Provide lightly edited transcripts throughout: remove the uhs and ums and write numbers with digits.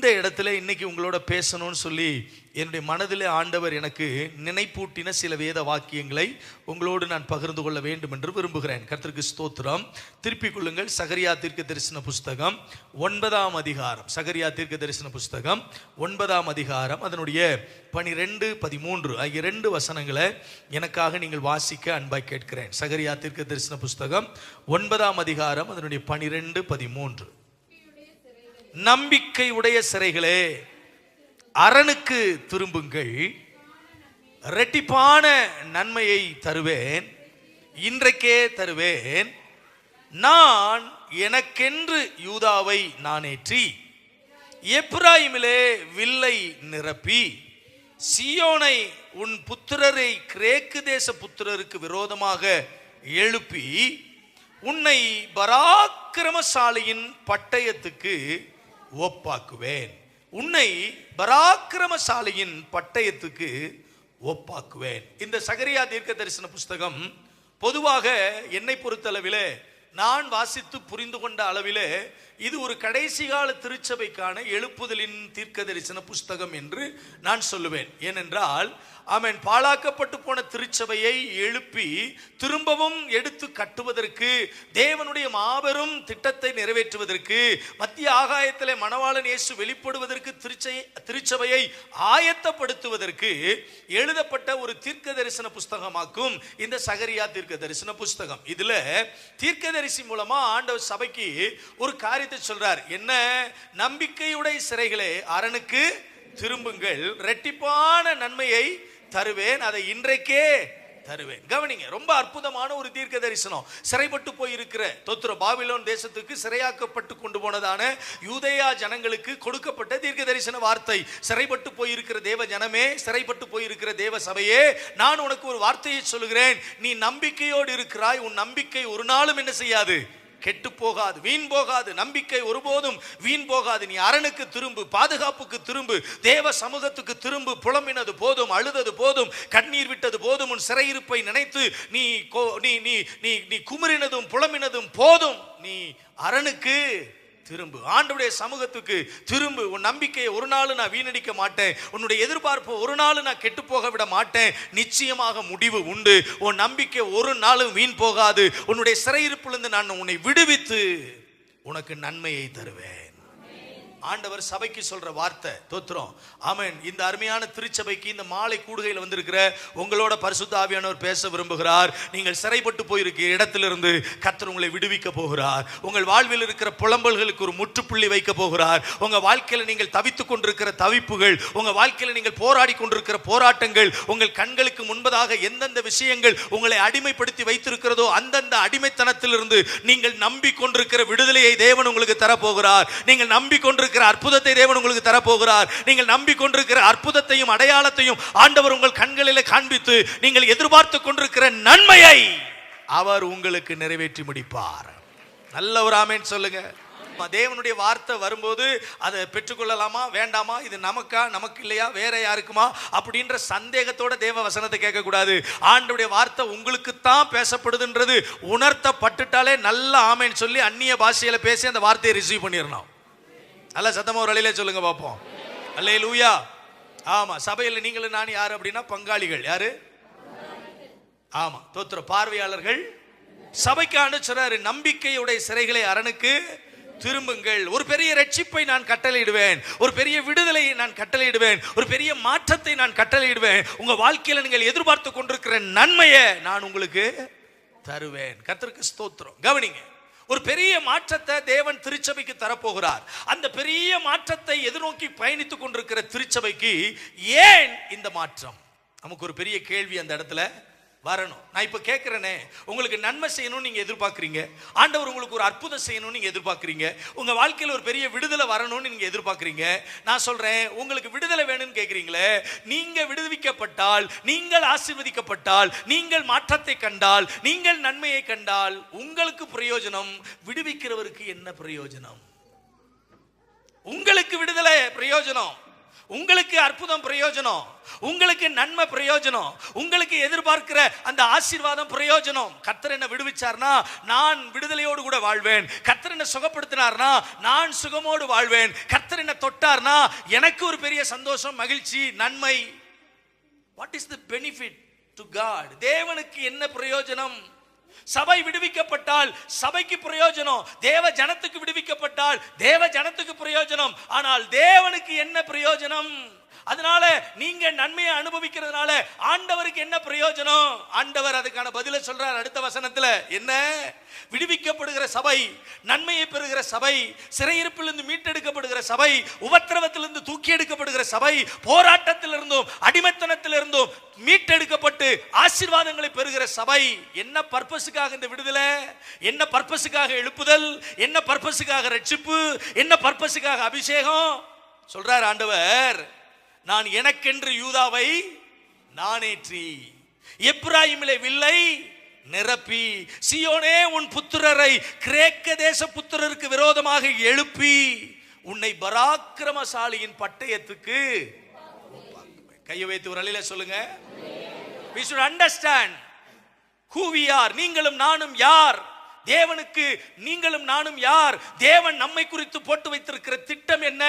இந்த இடத்துல இன்னைக்கு உங்களோட பேசணும்னு சொல்லி என்னுடைய மனதிலே ஆண்டவர் எனக்கு நினைப்பூட்டின சில வேத வாக்கியங்களை உங்களோடு நான் பகிர்ந்து கொள்ள வேண்டும் என்று விரும்புகிறேன். கர்த்தருக்கு ஸ்தோத்திரம். திருப்பிக் கொள்ளுங்கள். சகரியா தீர்க்க தரிசன புஸ்தகம் 9ஆம் அதிகாரம். சகரியா தீர்க்க தரிசன புஸ்தகம் 9ஆம் அதிகாரம் அதனுடைய 12, 13 ஆகிய 2 வசனங்களை எனக்காக நீங்கள் வாசிக்க அன்பாய் கேட்கிறேன். சகரியா தீர்க்க தரிசன புஸ்தகம் 9ஆம் அதிகாரம் அதனுடைய 12, 13. நம்பிக்கை உடைய சிறைகளே, அரணுக்கு திரும்புங்கள், இரட்டிப்பான நன்மையை தருவேன், இன்றைக்கே தருவேன். நான் எனக்கென்று யூதாவை நானேற்றி எப்பிராயிமிலே வில்லை நிரப்பி சீயோனை உன் புத்திரரை கிரேக்கு தேச புத்திரருக்கு விரோதமாக எழுப்பி உன்னை பராக்கிரமசாலியின் பட்டயத்துக்கு ஒப்பாக்குவேன். உன்னை பராக்கிரமசாலியின் பட்டயத்துக்கு ஒப்பாக்குவேன். இந்த சகரியா தீர்க்க தரிசன புஸ்தகம் பொதுவாக என்னை பொறுத்தளவிலே, நான் வாசித்து புரிந்து கொண்ட அளவிலே, இது ஒரு கடைசி கால திருச்சபைக்கான எழுப்புதலின் தீர்க்க தரிசன புஸ்தகம் என்று நான் சொல்லுவேன். ஏனென்றால் ஆமென், பாழாக்கப்பட்டு போன திருச்சபையை எழுப்பி திரும்பவும் எடுத்து கட்டுவதற்கு, தேவனுடைய மாபெரும் திட்டத்தை நிறைவேற்றுவதற்கு, மத்திய ஆகாயத்திலே மணவாளன் இயேசு வெளிப்படுவதற்கு, திருச்சபையை ஆயத்தப்படுத்துவதற்கு எழுதப்பட்ட ஒரு தீர்க்க தரிசன புஸ்தகமாக்கும் இந்த சகரியா தீர்க்க தரிசன புஸ்தகம். இதுல தீர்க்கதரிசி மூலமா ஆண்டவர் சபைக்கு ஒரு காரியத்தை சொல்றார். என்ன? நம்பிக்கையுடைய சிறைகளே, அரணுக்கு திரும்புங்கள், இரட்டிப்பான நன்மையை தருவேன், அதை இன்றைக்கே தருவேன். கவனிங்க, ரொம்ப அற்புதமான ஒரு தீர்க்க தரிசனம். சிறைப்பட்டு போயிருக்கிற பாபிலோன் தேசத்துக்கு சிறையாக்கப்பட்டு கொண்டு போனதான யூதேயா ஜனங்களுக்கு கொடுக்கப்பட்ட தீர்க்க தரிசன வார்த்தை. சிறைப்பட்டு போயிருக்கிற தேவ ஜனமே, சிறைப்பட்டு போயிருக்கிற தேவ சபையே, நான் உனக்கு ஒரு வார்த்தையை சொல்லுகிறேன். நீ நம்பிக்கையோடு இருக்கிறாய். உன் நம்பிக்கை ஒரு நாளும் என்ன செய்யாது? கெட்டு போகாது, வீண் போகாது. நம்பிக்கை ஒருபோதும் வீண் போகாது. நீ அரணுக்கு திரும்பு, பாதுகாப்புக்கு திரும்பு, தேவ சமூகத்துக்கு திரும்பு. புலம்பினது போதும், அழுதது போதும், கண்ணீர் விட்டது போதும். உன் சிறையிருப்பை நினைத்து நீ குமுறினதும் புலம்பினதும் போதும். நீ அரணுக்கு திரும்பு, ஆண்டவருடைய சமூகத்துக்கு திரும்பு. உன் நம்பிக்கையை ஒரு நாள் நான் வீணடிக்க மாட்டேன். உன்னுடைய எதிர்பார்ப்பு ஒரு நாள் நான் கெட்டு போக விட மாட்டேன். நிச்சயமாக முடிவு உண்டு. உன் நம்பிக்கை ஒரு நாளும் வீண் போகாது. உன்னுடைய சிறையிருப்பிலிருந்து நான் உன்னை விடுவித்து உனக்கு நன்மையை தருவேன். ஆண்டவர் சபைக்கு சொல்ற வார்த்தை. தோத்திரம். ஆமென். இந்த அருமையான திருச்சபைக்கு இந்த மாலை கூடுகையில் வந்திருக்கிற உங்களோட பரிசுத்த ஆவியானவர் பேச விரும்புகிறார். நீங்கள் சிறைப்பட்டு போயிருக்கிற இடத்திலிருந்து கர்த்தர் உங்களை விடுவிக்க போகிறார். உங்கள் வாழ்வில் இருக்கிற புலம்பல்களுக்கு ஒரு முற்றுப்புள்ளி வைக்க போகிறார். உங்க வாழ்க்கையில் நீங்கள் தவித்துக் கொண்டிருக்கிற தவிப்புகள், உங்க வாழ்க்கையில் நீங்கள் போராடி கொண்டிருக்கிற போராட்டங்கள், உங்கள் கண்களுக்கு முன்பதாக எந்தெந்த விஷயங்கள் உங்களை அடிமைப்படுத்தி வைத்திருக்கிறதோ அந்தந்த அடிமைத்தனத்திலிருந்து நீங்கள் நம்பிக்கொண்டிருக்கிற விடுதலையை தேவன் உங்களுக்கு தரப்போகிறார். நீங்கள் நம்பிக்கொண்டிருக்கிற அற்புதத்தை தேவன் உங்களுக்கு தரப்போகிறார். நீங்கள் நம்பிக்கொண்டிருக்கிற அற்புதத்தையும் அடையாளத்தையும் ஆண்டவர் உங்கள் கண்களிலே காண்பித்து நீங்கள் எதிர்பார்த்து கொண்டிருக்கிற நன்மையை அவர் உங்களுக்கு நிறைவேற்றி முடிப்பார். நல்ல ஒரு ஆமென் சொல்லுங்க. தேவனுடைய வார்த்தை வரும்போது அதை பெற்றுக்கொள்ளலாமா வேண்டாமா, இது நமக்கா நமக்கு இல்லையா வேற யாருக்குமா அப்படின்ற சந்தேகத்தோட தேவ வசனத்தை கேட்க கூடாது. ஆண்டவருடைய வார்த்தை உங்களுக்கு தான் பேசப்படுதுன்றது உணர்த்தப்பட்டுட்டாலே நல்ல ஆமென் சொல்லி அந்நிய பாஷையில பேசி அந்த வார்த்தையை ரிசீவ் பண்ணிடணும். நல்ல சத்தமா ஒரு அலையிலே சொல்லுங்க பாப்போம். அல்லேலூயா. ஆமா, சபையில் நீங்களும் நான் யாரு அப்படின்னா பங்காளிகள். யாரு? ஆமா, தோத்திர பார்வையாளர்கள். சபைக்கு அனுசராரு, நம்பிக்கையுடைய சிறைகளை அரணுக்கு திரும்புங்கள். ஒரு பெரிய ரட்சிப்பை நான் கட்டளையிடுவேன், ஒரு பெரிய விடுதலையை நான் கட்டளையிடுவேன், ஒரு பெரிய மாற்றத்தை நான் கட்டளையிடுவேன். உங்க வாழ்க்கையில நீங்கள் எதிர்பார்த்து கொண்டிருக்கிற நன்மையை நான் உங்களுக்கு தருவேன். கர்த்தருக்கு ஸ்தோத்திரம். கவனிங்க, ஒரு பெரிய மாற்றத்தை தேவன் திருச்சபைக்கு தரப்போகிறார். அந்த பெரிய மாற்றத்தை எதிர்நோக்கி பயணித்துக் கொண்டிருக்கிற திருச்சபைக்கு ஏன் இந்த மாற்றம்? நமக்கு ஒரு பெரிய கேள்வி அந்த இடத்துல வரணும். நான் இப்ப கேட்கிறேனே, உங்களுக்கு நன்மை செய்யணும்னு நீங்க எதிர்பார்க்கிறீங்க, ஆண்டவர் உங்களுக்கு ஒரு அற்புதம் செய்யணும்னு நீங்க எதிர்பார்க்கிறீங்க, உங்க வாழ்க்கையில் ஒரு பெரிய விடுதலை வரணும்னு நீங்க எதிர்பார்க்கிறீங்க. நான் சொல்றேன், உங்களுக்கு விடுதலை வேணும்னு கேட்கிறீங்களே, நீங்க விடுவிக்கப்பட்டால், நீங்கள் ஆசீர்வதிக்கப்பட்டால், நீங்கள் மாற்றத்தை கண்டால், நீங்கள் நன்மையை கண்டால் உங்களுக்கு பிரயோஜனம். விடுவிக்கிறவருக்கு என்ன பிரயோஜனம்? உங்களுக்கு விடுதலை பிரயோஜனம், உங்களுக்கு அற்புதம் பிரயோஜனம், உங்களுக்கு நன்மை பிரயோஜனம், உங்களுக்கு எதிர்பார்க்கிற அந்த ஆசீர்வாதம் பிரயோஜனம். கர்த்தர் என்ன விடுவிச்சார்னா நான் விடுதலையோடு கூட வாழ்வேன். கர்த்தர் என்ன சுகப்படுத்தினார்னா நான் சுகமோடு வாழ்வேன். கர்த்தர் என்ன தொட்டார்னா எனக்கு ஒரு பெரிய சந்தோஷம், மகிழ்ச்சி, நன்மை. What is the benefit to God? தேவனுக்கு என்ன பிரயோஜனம்? சபை விடுவிக்கப்பட்டால் சபைக்கு பிரயோஜனம், தேவ ஜனத்துக்கு விடுவிக்கப்பட்டால் தேவ ஜனத்துக்கு பிரயோஜனம். ஆனால் தேவனுக்கு என்ன பிரயோஜனம்? அதனால நீங்க நன்மையை அனுபவிக்கிறதுனால ஆண்டவருக்கு என்ன பிரயோஜனம்? ஆண்டவர் அதுக்கான பதிலை சொல்றார் அடுத்த வசனத்துல. என்ன? விடுவிக்கப்படுகிற சபை, நன்மையை பெறுகிற சபை, சிறையிருப்பிலிருந்து மீட்டெடுக்கப்படுகிற சபை, உபத்திரவத்திலிருந்து தூக்கி எடுக்கப்படுகிற சபை, போராட்டத்திலிருந்தும் அடிமைத்தனத்திலிருந்தும் மீட்டெடுக்கப்பட்டு ஆசீர்வாதங்களை பெறுகிற சபை. என்ன பர்பஸுக்காக இந்த விடுதலை? என்ன பர்பஸுக்காக எழுப்புதல்? என்ன பர்பஸுக்காக ரட்சிப்பு? என்ன பர்பஸுக்காக அபிஷேகம்? சொல்றார் ஆண்டவர், நான் எனக்கென்று யூதாவை நானேற்றி, எப்பிராயீமிலே வில்லை நிரப்பி, சீயோனே உன் புத்திரரை கிரேக்க தேச புத்திரருக்கு விரோதமாக எழுப்பி உன்னை பராக்கிரமசாலியின் பட்டயத்துக்கு. கையை வைத்து ஒரு அலையில சொல்லுங்க. We should understand who we are. நீங்களும் நானும் யார்? தேவனுக்கு நீங்களும் நானும் யார்? தேவன் நம்மை குறித்து போட்டு வைத்திருக்கிற திட்டம் என்ன?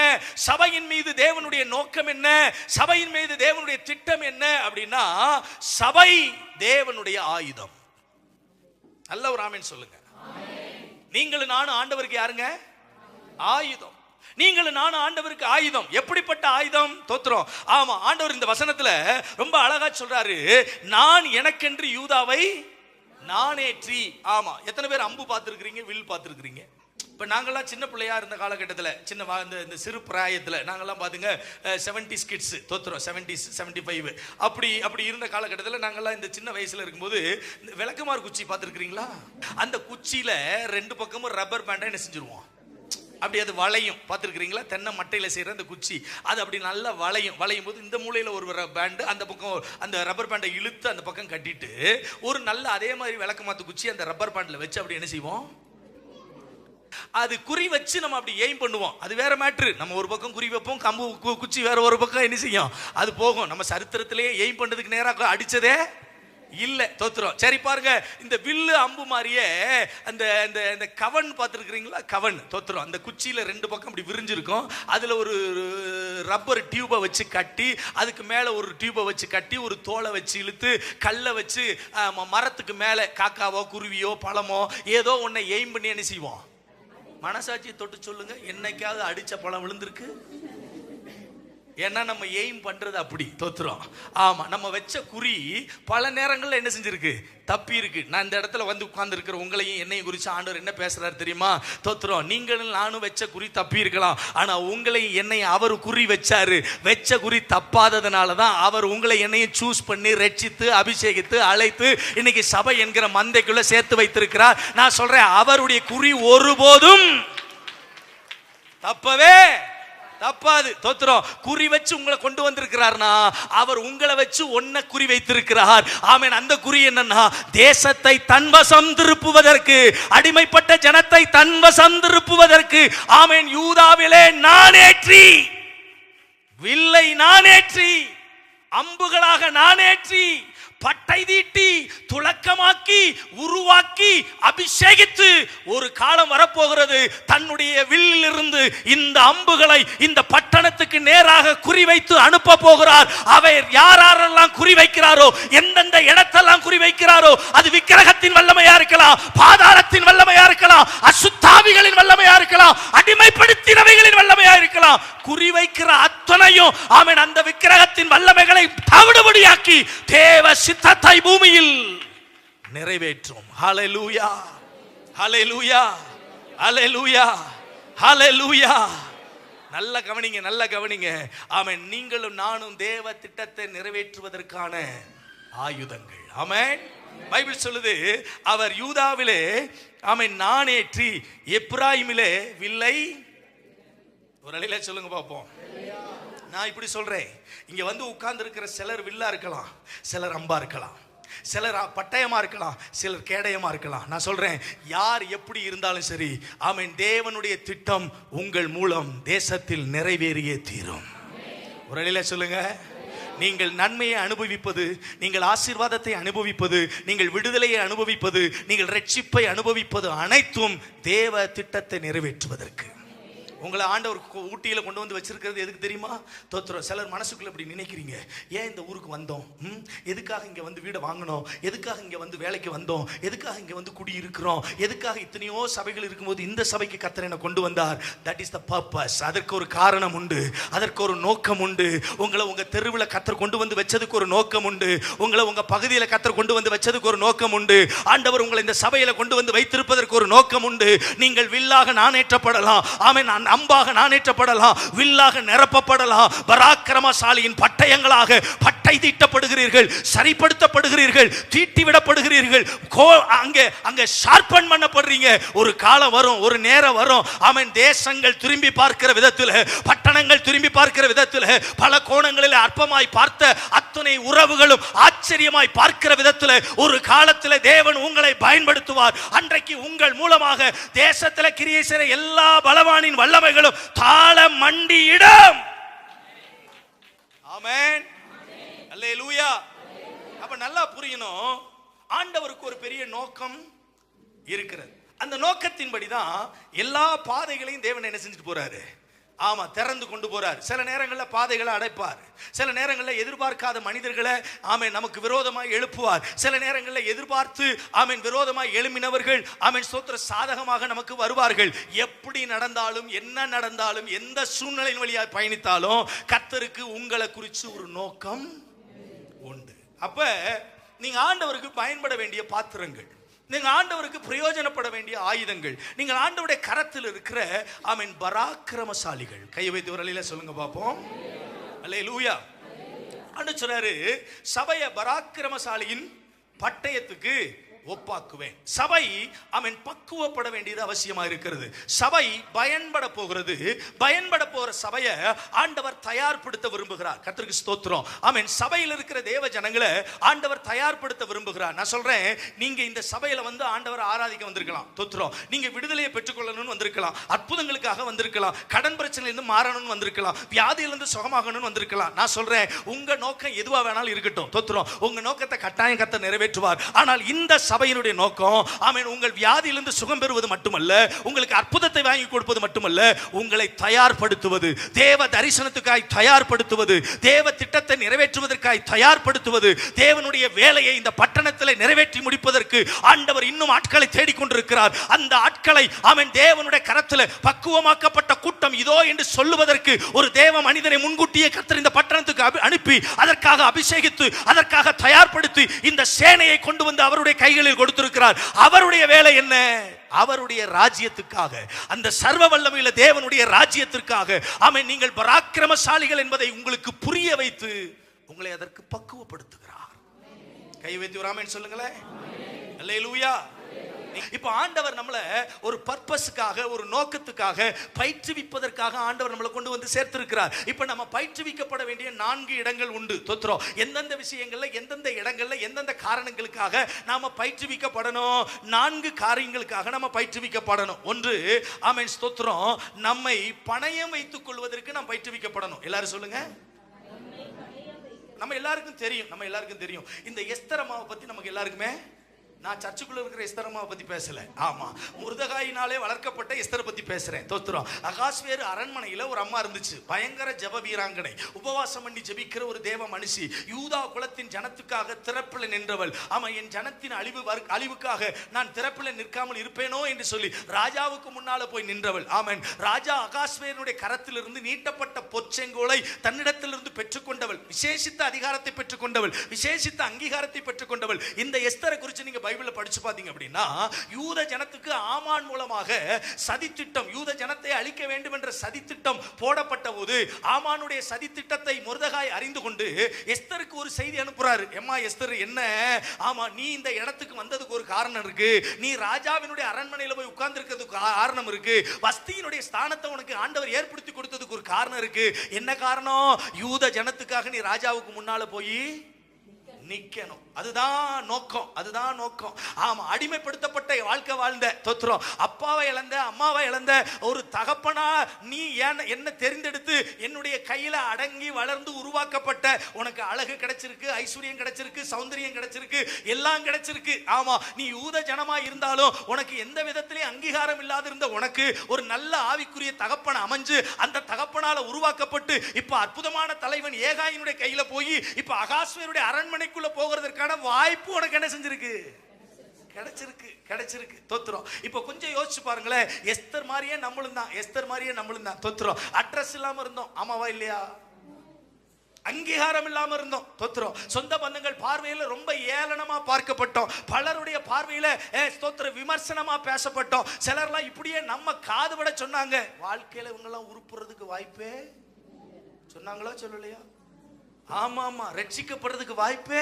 சபையின் மீது தேவனுடைய நோக்கம் என்ன? சபையின் மீது தேவனுடைய திட்டம் என்ன அப்படின்னா, சபை தேவனுடைய ஆயுதம். நல்ல ஒரு ஆமென் சொல்லுங்க. நீங்களும் நானும் ஆண்டவருக்கு யாருங்க? ஆயுதம். நீங்களும் நானும் ஆண்டவருக்கு ஆயுதம். எப்படிப்பட்ட ஆயுதம்? தோத்திரம். ஆமா, ஆண்டவர் இந்த வசனத்துல ரொம்ப அழகா சொல்றாரு, நான் எனக்கென்று யூதாவை நானேற்றி. ஆமா, எத்தனை பேர் அம்பு பார்த்துருக்கிறீங்க, வில் பார்த்துருக்கிறீங்க? இப்போ நாங்கள்லாம் சின்ன பிள்ளையா இருந்த காலகட்டத்தில், சின்ன இந்த சிறு பிராயத்தில் நாங்கள்லாம் பார்த்துங்க 70s கிட்ஸ், தோத்துறோம் 70s 75 அப்படி இருந்த காலகட்டத்தில் நாங்கள்லாம் இந்த சின்ன வயசில் இருக்கும்போது விளக்குமாறு குச்சி பார்த்துருக்கிறீங்களா? அந்த குச்சியில் 2 பக்கமும் ரப்பர் பேண்டை என்ன செஞ்சுருவோம், அப்படி அது வளையும். பார்த்துருக்கிறீங்களா? தென்னை மட்டையில் செய்கிற அந்த குச்சி அது அப்படி நல்லா வளையும் போது இந்த மூலையில் ஒரு பேண்டு, அந்த பக்கம் அந்த ரப்பர் பேண்டை இழுத்து அந்த பக்கம் கட்டிட்டு ஒரு நல்ல அதே மாதிரி விளக்கமாத்து குச்சி அந்த ரப்பர் பேண்டில் வச்சு அப்படி என்ன செய்வோம், அது குறி வச்சு நம்ம அப்படி எய்ம் பண்ணுவோம். அது வேற மேட்ரு. நம்ம ஒரு பக்கம் குறி வைப்போம், கம்பு குச்சி வேற ஒரு பக்கம் என்ன செய்யும், அது போகும். நம்ம சரித்திரத்திலேயே எய்ம் பண்ணுறதுக்கு நேராக அடிச்சதே இல்ல. தோத்துறோம். சரி பாருங்க, இந்த வில்லு அம்பு மாதிரியே அந்த கவன் பார்த்துருக்கிறீங்களா? கவன். தோத்துறோம். அந்த குச்சியில 2 பக்கம் அப்படி விரிஞ்சிருக்கும். அதுல ஒரு ரப்பர் டியூபை வச்சு கட்டி, அதுக்கு மேல ஒரு டியூபை வச்சு கட்டி, ஒரு தோலை வச்சு இழுத்து, கல்லை வச்சு மரத்துக்கு மேல காக்காவோ குருவியோ பழமோ ஏதோ ஒன்னை எய்ம் பண்ணி என்ன செய்வோம்? மனசாட்சியை தொட்டு சொல்லுங்க, என்னைக்காவது அடிச்ச பழம் விழுந்திருக்கு? ஏன்னா நம்ம எய்ம் பண்றது அப்படி. தோத்துறோம். ஆமா, நம்ம வச்ச குறி பல நேரங்கள்ல என்ன செஞ்சிருக்கு, தப்பி இருக்கு. நான் இந்த இடத்துல வந்து உட்கார்ந்து இருக்கிற உங்களையும் என்னையும் குறித்து ஆண்டவர் என்ன பேசுறாரு தெரியுமா? தோத்துறோம். நீங்களும் நானும் வச்ச குறி தப்பி இருக்கலாம், ஆனா உங்களையும் என்னையும் அவர் குறி வச்சாரு. வச்ச குறி தப்பாததுனால தான் அவர் உங்களை என்னையும் சூஸ் பண்ணி ரட்சித்து அபிஷேகித்து அழைத்து இன்னைக்கு சபை என்கிற மந்தைக்குள்ள சேர்த்து வைத்திருக்கிறார். நான் சொல்றேன், அவருடைய குறி ஒருபோதும் தப்பவே தப்பாது. தோத்துறோம். குறி வச்சு உங்களை கொண்டு வந்திருக்கிறார்னா அவர் உங்களை வச்சு ஒன்ன குறி வைத்திருக்கிறார். ஆமென். அந்த குறி என்னன்னா, தேசத்தை தன்வசம் திருப்புவதற்கு, அடிமைப்பட்ட ஜனத்தை தன்வசம் திருப்புவதற்கு. ஆமென். யூதாவிலே நானேற்றி, வில்லை நானேற்றி, அம்புகளாக நானேற்றி, பட்டை தீட்டி துலக்கமாக்கி உருவாக்கி அபிஷேகித்து ஒரு காலம் வரப்போகிறது. தன்னுடைய வில்லிலிருந்து இந்த அம்புகளை இந்த பட்டணத்துக்கு நேராக குறிவைத்து அனுப்ப போகிறார். அவர் யாரெல்லாம் குறிவைக்கிறாரோ, எந்தெந்த இடத்தெல்லாம் குறிவைக்கிறாரோ, அது விக்கிரகத்தின் வல்லமையா இருக்கலாம், பாதாளத்தின் வல்லமையா இருக்கலாம், அசுத்தாவிகளின் வல்லமையா இருக்கலாம், அடிமைப்படுத்தினவைகளின் வல்லமையா இருக்கலாம். குறிவைக்கிற அத்தனையும் ஆமென் அந்த விக்கிரகத்தின் வல்லமைகளை தவிடுபடியாக்கி தேவ சித்தத்தை பூமியில் நிறைவேற்றும். ஹல்லேலூயா, ஹல்லேலூயா, ஹல்லேலூயா, ஹல்லேலூயா. நல்ல கவனிங்க, நல்ல கவனிங்க. ஆமென். நீங்களும் நானும் தேவ திட்டத்தை நிறைவேற்றுவதற்கான ஆயுதங்கள். ஆமென். பைபிள் சொல்லுது, அவர் யூதாவிலே ஆமென் நானேற்றி, எப்பிராயீமிலே வில்லை. ஒரு அலையில சொல்லுங்க பாப்போம். நான் இப்படி சொல்றேன், இங்க வந்து உட்கார்ந்து இருக்கிற சிலர் வில்லா இருக்கலாம், சிலர் அம்பா இருக்கலாம், சிலர் பட்டயமா இருக்கலாம், சிலர் கேடயமா இருக்கலாம். நான் சொல்றேன், யார் எப்படி இருந்தாலும் சரி, ஆமென், தேவனுடைய திட்டம் உங்கள் மூலம் தேசத்தில் நிறைவேறியே தீரும். ஒரு அலையில சொல்லுங்க, நீங்கள் நன்மையை அனுபவிப்பது, நீங்கள் ஆசீர்வாதத்தை அனுபவிப்பது, நீங்கள் விடுதலையை அனுபவிப்பது, நீங்கள் ரட்சிப்பை அனுபவிப்பது அனைத்தும் தேவ திட்டத்தை நிறைவேற்றுவதற்கு. உங்களை ஆண்டவர் ஊட்டியில் கொண்டு வந்து வச்சிருக்கிறது எதுக்கு தெரியுமா? தோத்துறோம். சிலர் மனசுக்குள்ள இப்படி நினைக்கிறீங்க, ஏன் இந்த ஊருக்கு வந்தோம், எதுக்காக இங்கே வந்து வீடை வாங்கினோம், எதுக்காக இங்கே வந்து வேலைக்கு வந்தோம், எதுக்காக இங்கே வந்து குடி இருக்கிறோம், எதுக்காக இத்தனையோ சபைகள் இருக்கும்போது இந்த சபைக்கு கர்த்தர் என்னை கொண்டு வந்தார். That is the purpose. அதற்கு ஒரு காரணம் உண்டு, அதற்கு ஒரு நோக்கம் உண்டு. உங்களை உங்கள் தெருவில் கர்த்தர் கொண்டு வந்து வச்சதுக்கு ஒரு நோக்கம் உண்டு. உங்களை உங்கள் பகுதியில் கர்த்தர் கொண்டு வந்து வச்சதுக்கு ஒரு நோக்கம் உண்டு. ஆண்டவர் உங்களை இந்த சபையில் கொண்டு வந்து வைத்திருப்பதற்கு ஒரு நோக்கம் உண்டு. நீங்கள் வில்லாக நானேற்றப்படலாம், ஆமென், அம்பாக நானேற்றப்படலாம், வில்லாக நிரப்பப்படலாம், பராக்கிரமசாலியின் பட்டயங்களாக பட்டை தீட்டப்படுகிறீர்கள், சரிப்படுத்தப்படுகிறீர்கள், தீட்டிவிடப்படுகிறீர்கள், அங்கே ஷார்பன் பண்ணப்படுறீங்க. ஒரு காலம் வரும், ஒரு நேரம் வரும், ஆமென், தேசங்கள் திரும்பி பார்க்கிற விதத்தில், பட்டணங்கள் திரும்பி பார்க்கிற விதத்தில், பல கோணங்களில் அற்பமாய் பார்த்த அத்தனை உறவுகளும் ஆச்சரியமாய் பார்க்கிற விதத்தில் ஒரு காலத்தில் தேவன் உங்களை பயன்படுத்துவார். அன்றைக்கு உங்கள் மூலமாக தேசத்தில் கிரியை செய்கிற எல்லா பலவானின் வல்லமைகளும் தாள மண்டியிடும். ஆமென், அல்லேலூயா. அப்ப நல்லா புரியணும், ஆண்டவருக்கு ஒரு பெரிய நோக்கம் இருக்கிறது. அந்த நோக்கத்தின்படி தான் எல்லா பாதைகளையும் தேவன் என்ன செஞ்சுட்டு போறாரு? ஆமா, திறந்து கொண்டு போறார். சில நேரங்களில் பாதைகளை அடைப்பார், சில நேரங்களில் எதிர்பார்க்காத மனிதர்களை ஆமென் நமக்கு விரோதமாய் எழுப்புவார். சில நேரங்களில் எதிர்பார்த்து ஆமென் விரோதமாய் எழும்பினவர்கள் ஆமென் ஸ்தோத்திர சாதகமாக நமக்கு வருவார்கள். எப்படி நடந்தாலும், என்ன நடந்தாலும், எந்த சூழ்நிலையின் வழியாக பயணித்தாலும் கர்த்தருக்கு உங்களை குறித்து ஒரு நோக்கம் உண்டு. அப்ப நீங்க ஆண்டவருக்கு பயன்பட வேண்டிய பாத்திரங்கள், நீங்க ஆண்டவருக்கு பிரயோஜனப்பட வேண்டிய ஆயுதங்கள், நீங்கள் ஆண்டவருடைய கரத்தில் இருக்கிற ஆமென் பராக்கிரமசாலிகள். கையை வைத்து ஒரு அலையில சொல்லுங்க பாப்போம். அல்லேலூயா. ஆண்டவர் சொல்றாரு, சபையை பராக்கிரமசாலியின் பட்டயத்துக்கு ஒப்பாக்குவேன். சபை அவன் பக்குவப்பட வேண்டியது அவசியமா இருக்கிறது. சபை பயன்பட போகிறது. பயன்பட போகிற சபையை ஆண்டவர் தயார்படுத்த விரும்புகிறார். கர்த்தருக்கு ஸ்தோத்திரம். ஆமென். சபையில் இருக்கிற தேவ ஜனங்களை ஆண்டவர் தயார்படுத்த விரும்புகிறார். நான் சொல்றேன், நீங்க இந்த சபையில வந்து ஆண்டவர் ஆராதிக்க வந்திருக்கலாம், தோத்திரம். நீங்க விடுதலையை பெற்றுக்கொள்ளணும்னு வந்திருக்கலாம், அற்புதங்களுக்காக வந்திருக்கலாம், கடன் பிரச்சனையிலிருந்து மாறணும்னு வந்திருக்கலாம், வியாதியிலிருந்து சுகமாகணும்னு வந்திருக்கலாம். நான் சொல்றேன், உங்க நோக்கம் எதுவா வேணாலும் இருக்கட்டும், தோத்திரம். உங்க நோக்கத்தை கட்டாயம் கர்த்தர் நிறைவேற்றுவார். ஆனால் இந்த சபையினுடைய நோக்கம் ஆமென் உங்கள் வியாதியிலிருந்து சுகம் பெறுவது மட்டுமல்ல, உங்களுக்கு அற்புதத்தை வாங்கி கொடுப்பது மட்டுமல்ல, உங்களை தயார்படுத்துவது, தேவ தரிசனத்துக்காய் தயார்படுத்துவது, தேவ திட்டத்தை நிறைவேற்றுவதற்காய் தயார்படுத்துவது, தேவனுடைய வேலையை இந்த பட்டணத்தில் நிறைவேற்றி முடிப்பதற்கு ஆண்டவர் இன்னும் ஆட்களை தேடிக்கொண்டிருக்கிறார். அந்த ஆட்களை ஆமென் தேவனுடைய கரத்தில் பக்குவமாக்கப்பட்ட கூட்டம் இதோ என்று சொல்லுவதற்கு ஒரு தேவ மனிதனை முன்கூட்டியே கர்த்தர் இந்த பட்டணத்துக்கு அனுப்பி அதற்காக அபிஷேகித்து அதற்காக தயார்படுத்தி இந்த சேனையை கொண்டு வந்து அவருடைய கைகளில் கொடுத்திருக்கிறார். அவருடைய வேலை என்ன? அவருடைய ராஜ்யத்துக்காக, அந்த சர்வ வல்லமையுள்ள தேவனுடைய ராஜ்யத்திற்காக ஆமென் நீங்கள் பராக்கிரமசாலிகள் என்பதை உங்களுக்கு புரிய வைத்து உங்களை அதற்கு பக்குவப்படுத்துகிறார். கை வைத்து ஒரு ஆமென் சொல்லுங்களேன். அல்லேலூயா. இப்ப ஆண்டவர் நம்மளை ஒரு பர்பஸ்க்காக, ஒரு நோக்கத்துக்காக பயிற்றுவிப்பதற்காக ஆண்டவர் நம்மளை கொண்டு வந்து சேர்த்திருக்கிறார். இப்ப நம்ம பயிற்றுவிக்கப்பட வேண்டிய 4 இடங்கள் உண்டு. தோத்திரம். எந்தெந்த விஷயங்கள்ல, எந்தெந்த இடங்கள்ல, எந்தெந்த காரணங்களுக்காக நாம பயிற்றுவிக்கப்படணும்? 4 காரியங்களுக்காக நம்ம பயிற்றுவிக்கப்படணும். ஒன்று, ஆமென் ஸ்தோத்திரம், நம்மை பணயம் வைத்துக் கொள்வதற்கு நாம் பயிற்றுவிக்கப்படணும். எல்லாரும் சொல்லுங்க. நம்ம எல்லாருக்கும் தெரியும் இந்த எஸ்தர் அம்மாவை பத்தி நமக்கு எல்லாருக்குமே. நான் சர்ச்சுக்குள்ள இருக்கிற எஸ்தர் அம்மாவை பத்தி பேசல. ஆமா, முருதகாயினாலே வளர்க்கப்பட்ட எஸ்தரை பத்தி பேசுறேன். தோத்திரம். அகாஸ்வேரு அரண்மனையில ஒரு அம்மா இருந்துச்சு, பயங்கர ஜெப வீராங்கனை, உபவாசம் பண்ணி ஜெபிக்கிற ஒரு தேவ மனுஷி, யூதா குலத்தின் ஜனத்துக்காக திறப்பில் நின்றவள். ஆமா, என் ஜனத்தின் அழிவுக்காக நான் திறப்பில் நிற்காமல் இருப்பேனோ என்று சொல்லி ராஜாவுக்கு முன்னால போய் நின்றவள். ஆமென். ராஜா அகாஸ்வேருடைய கரத்திலிருந்து நீட்டப்பட்ட பொற்செங்கோலை தன்னிடத்திலிருந்து பெற்றுக்கொண்டவள், விசேஷித்த அதிகாரத்தை பெற்றுக்கொண்டவள், விசேஷித்த அங்கீகாரத்தை பெற்றுக்கொண்டவள். இந்த எஸ்தரை குறித்து நீங்க பைபிள்ல படிச்சு பாத்தீங்க அப்படின்னா, யூத ஜனத்துக்கு ஆமான் மூலமாக சதித்திட்டம், யூத ஜனத்தை அழிக்க வேண்டும் என்ற சதித்திட்டம் போடப்பட்ட போது ஆமானுடைய சதித்திட்டத்தை மொர்தெகாய் அறிந்து கொண்டு எஸ்தருக்கு ஒரு செய்தி அனுப்புறாரு. எம்மா எஸ்தர், என்ன, ஆமா நீ இந்த இடத்துக்கு வந்ததுக்கு ஒரு காரணம் இருக்கு, நீ ராஜாவினுடைய அரண்மனையில போய் உட்கார்ந்து இருக்கிறதுக்கு காரணம் இருக்கு, வஸ்தியினுடைய ஸ்தானத்தை உனக்கு ஆண்டவர் ஏற்படுத்தி கொடுத்ததுக்கு ஒரு காரணம் இருக்கு. என்ன காரணம்? யூத ஜனத்துக்காக நீ ராஜாவுக்கு முன்னால போய் நிக்கணும். அதுதான் நோக்கம், அதுதான் நோக்கம். ஆமா, அடிமைப்படுத்தப்பட்ட வாழ்க்கை வாழ்ந்த தோத்திரம், அப்பாவை இழந்த அம்மாவை இழந்த ஒரு தகப்பனா நீ என்ன தெரிந்தெடுத்து என்னுடைய கையில அடங்கி வளர்ந்து உருவாக்கப்பட்ட உனக்கு அழகு கிடைச்சிருக்கு, ஐஸ்வர்யம் கிடைச்சிருக்கு, சௌந்தரியம் கிடைச்சிருக்கு, எல்லாம் கிடைச்சிருக்கு. ஆமா, நீ யூத ஜனமா இருந்தாலும் உனக்கு எந்த விதத்திலையும் அங்கீகாரம் இல்லாத இருந்த உனக்கு ஒரு நல்ல ஆவிக்குரிய தகப்பன் அமைஞ்சு அந்த தகப்பனால உருவாக்கப்பட்டு இப்ப அற்புதமான தலைவன் ஏகாயினுடைய கையில போய் இப்ப அகாஸ்வேருடைய அரண்மனைக்குள்ள போகிறதற்கான வாய்ப்பு உனக்கு என்ன செஞ்சிருக்கு? கிடைச்சிருக்கு. தோத்திரம். இப்ப கொஞ்சம் யோசிச்சு பாருங்களேன், எஸ்தர் மாதிரியே நம்மளும் தான் தோத்திரம். அட்ரஸ் இல்லாம இருந்தோம், ஆமாவா இல்லையா? அங்கீகாரம் இல்லாம இருந்தோம் தோத்திரம். சொந்த பந்தங்கள் பார்வையில ரொம்ப ஏளனமா பார்க்கப்பட்டோம். பலருடைய பார்வையில ஸ்தோத்திர விமர்சனமா பேசப்பட்டோம். சிலர்லாம் இப்படியே நம்ம காதுபட சொன்னாங்க. வாழ்க்கையில இவங்க எல்லாம் உருப்புறதுக்கு வாய்ப்பே சொன்னாங்களா சொல்லலையா? ஆமாமா, ரட்சிக்கப்படுறதுக்கு வாய்ப்பே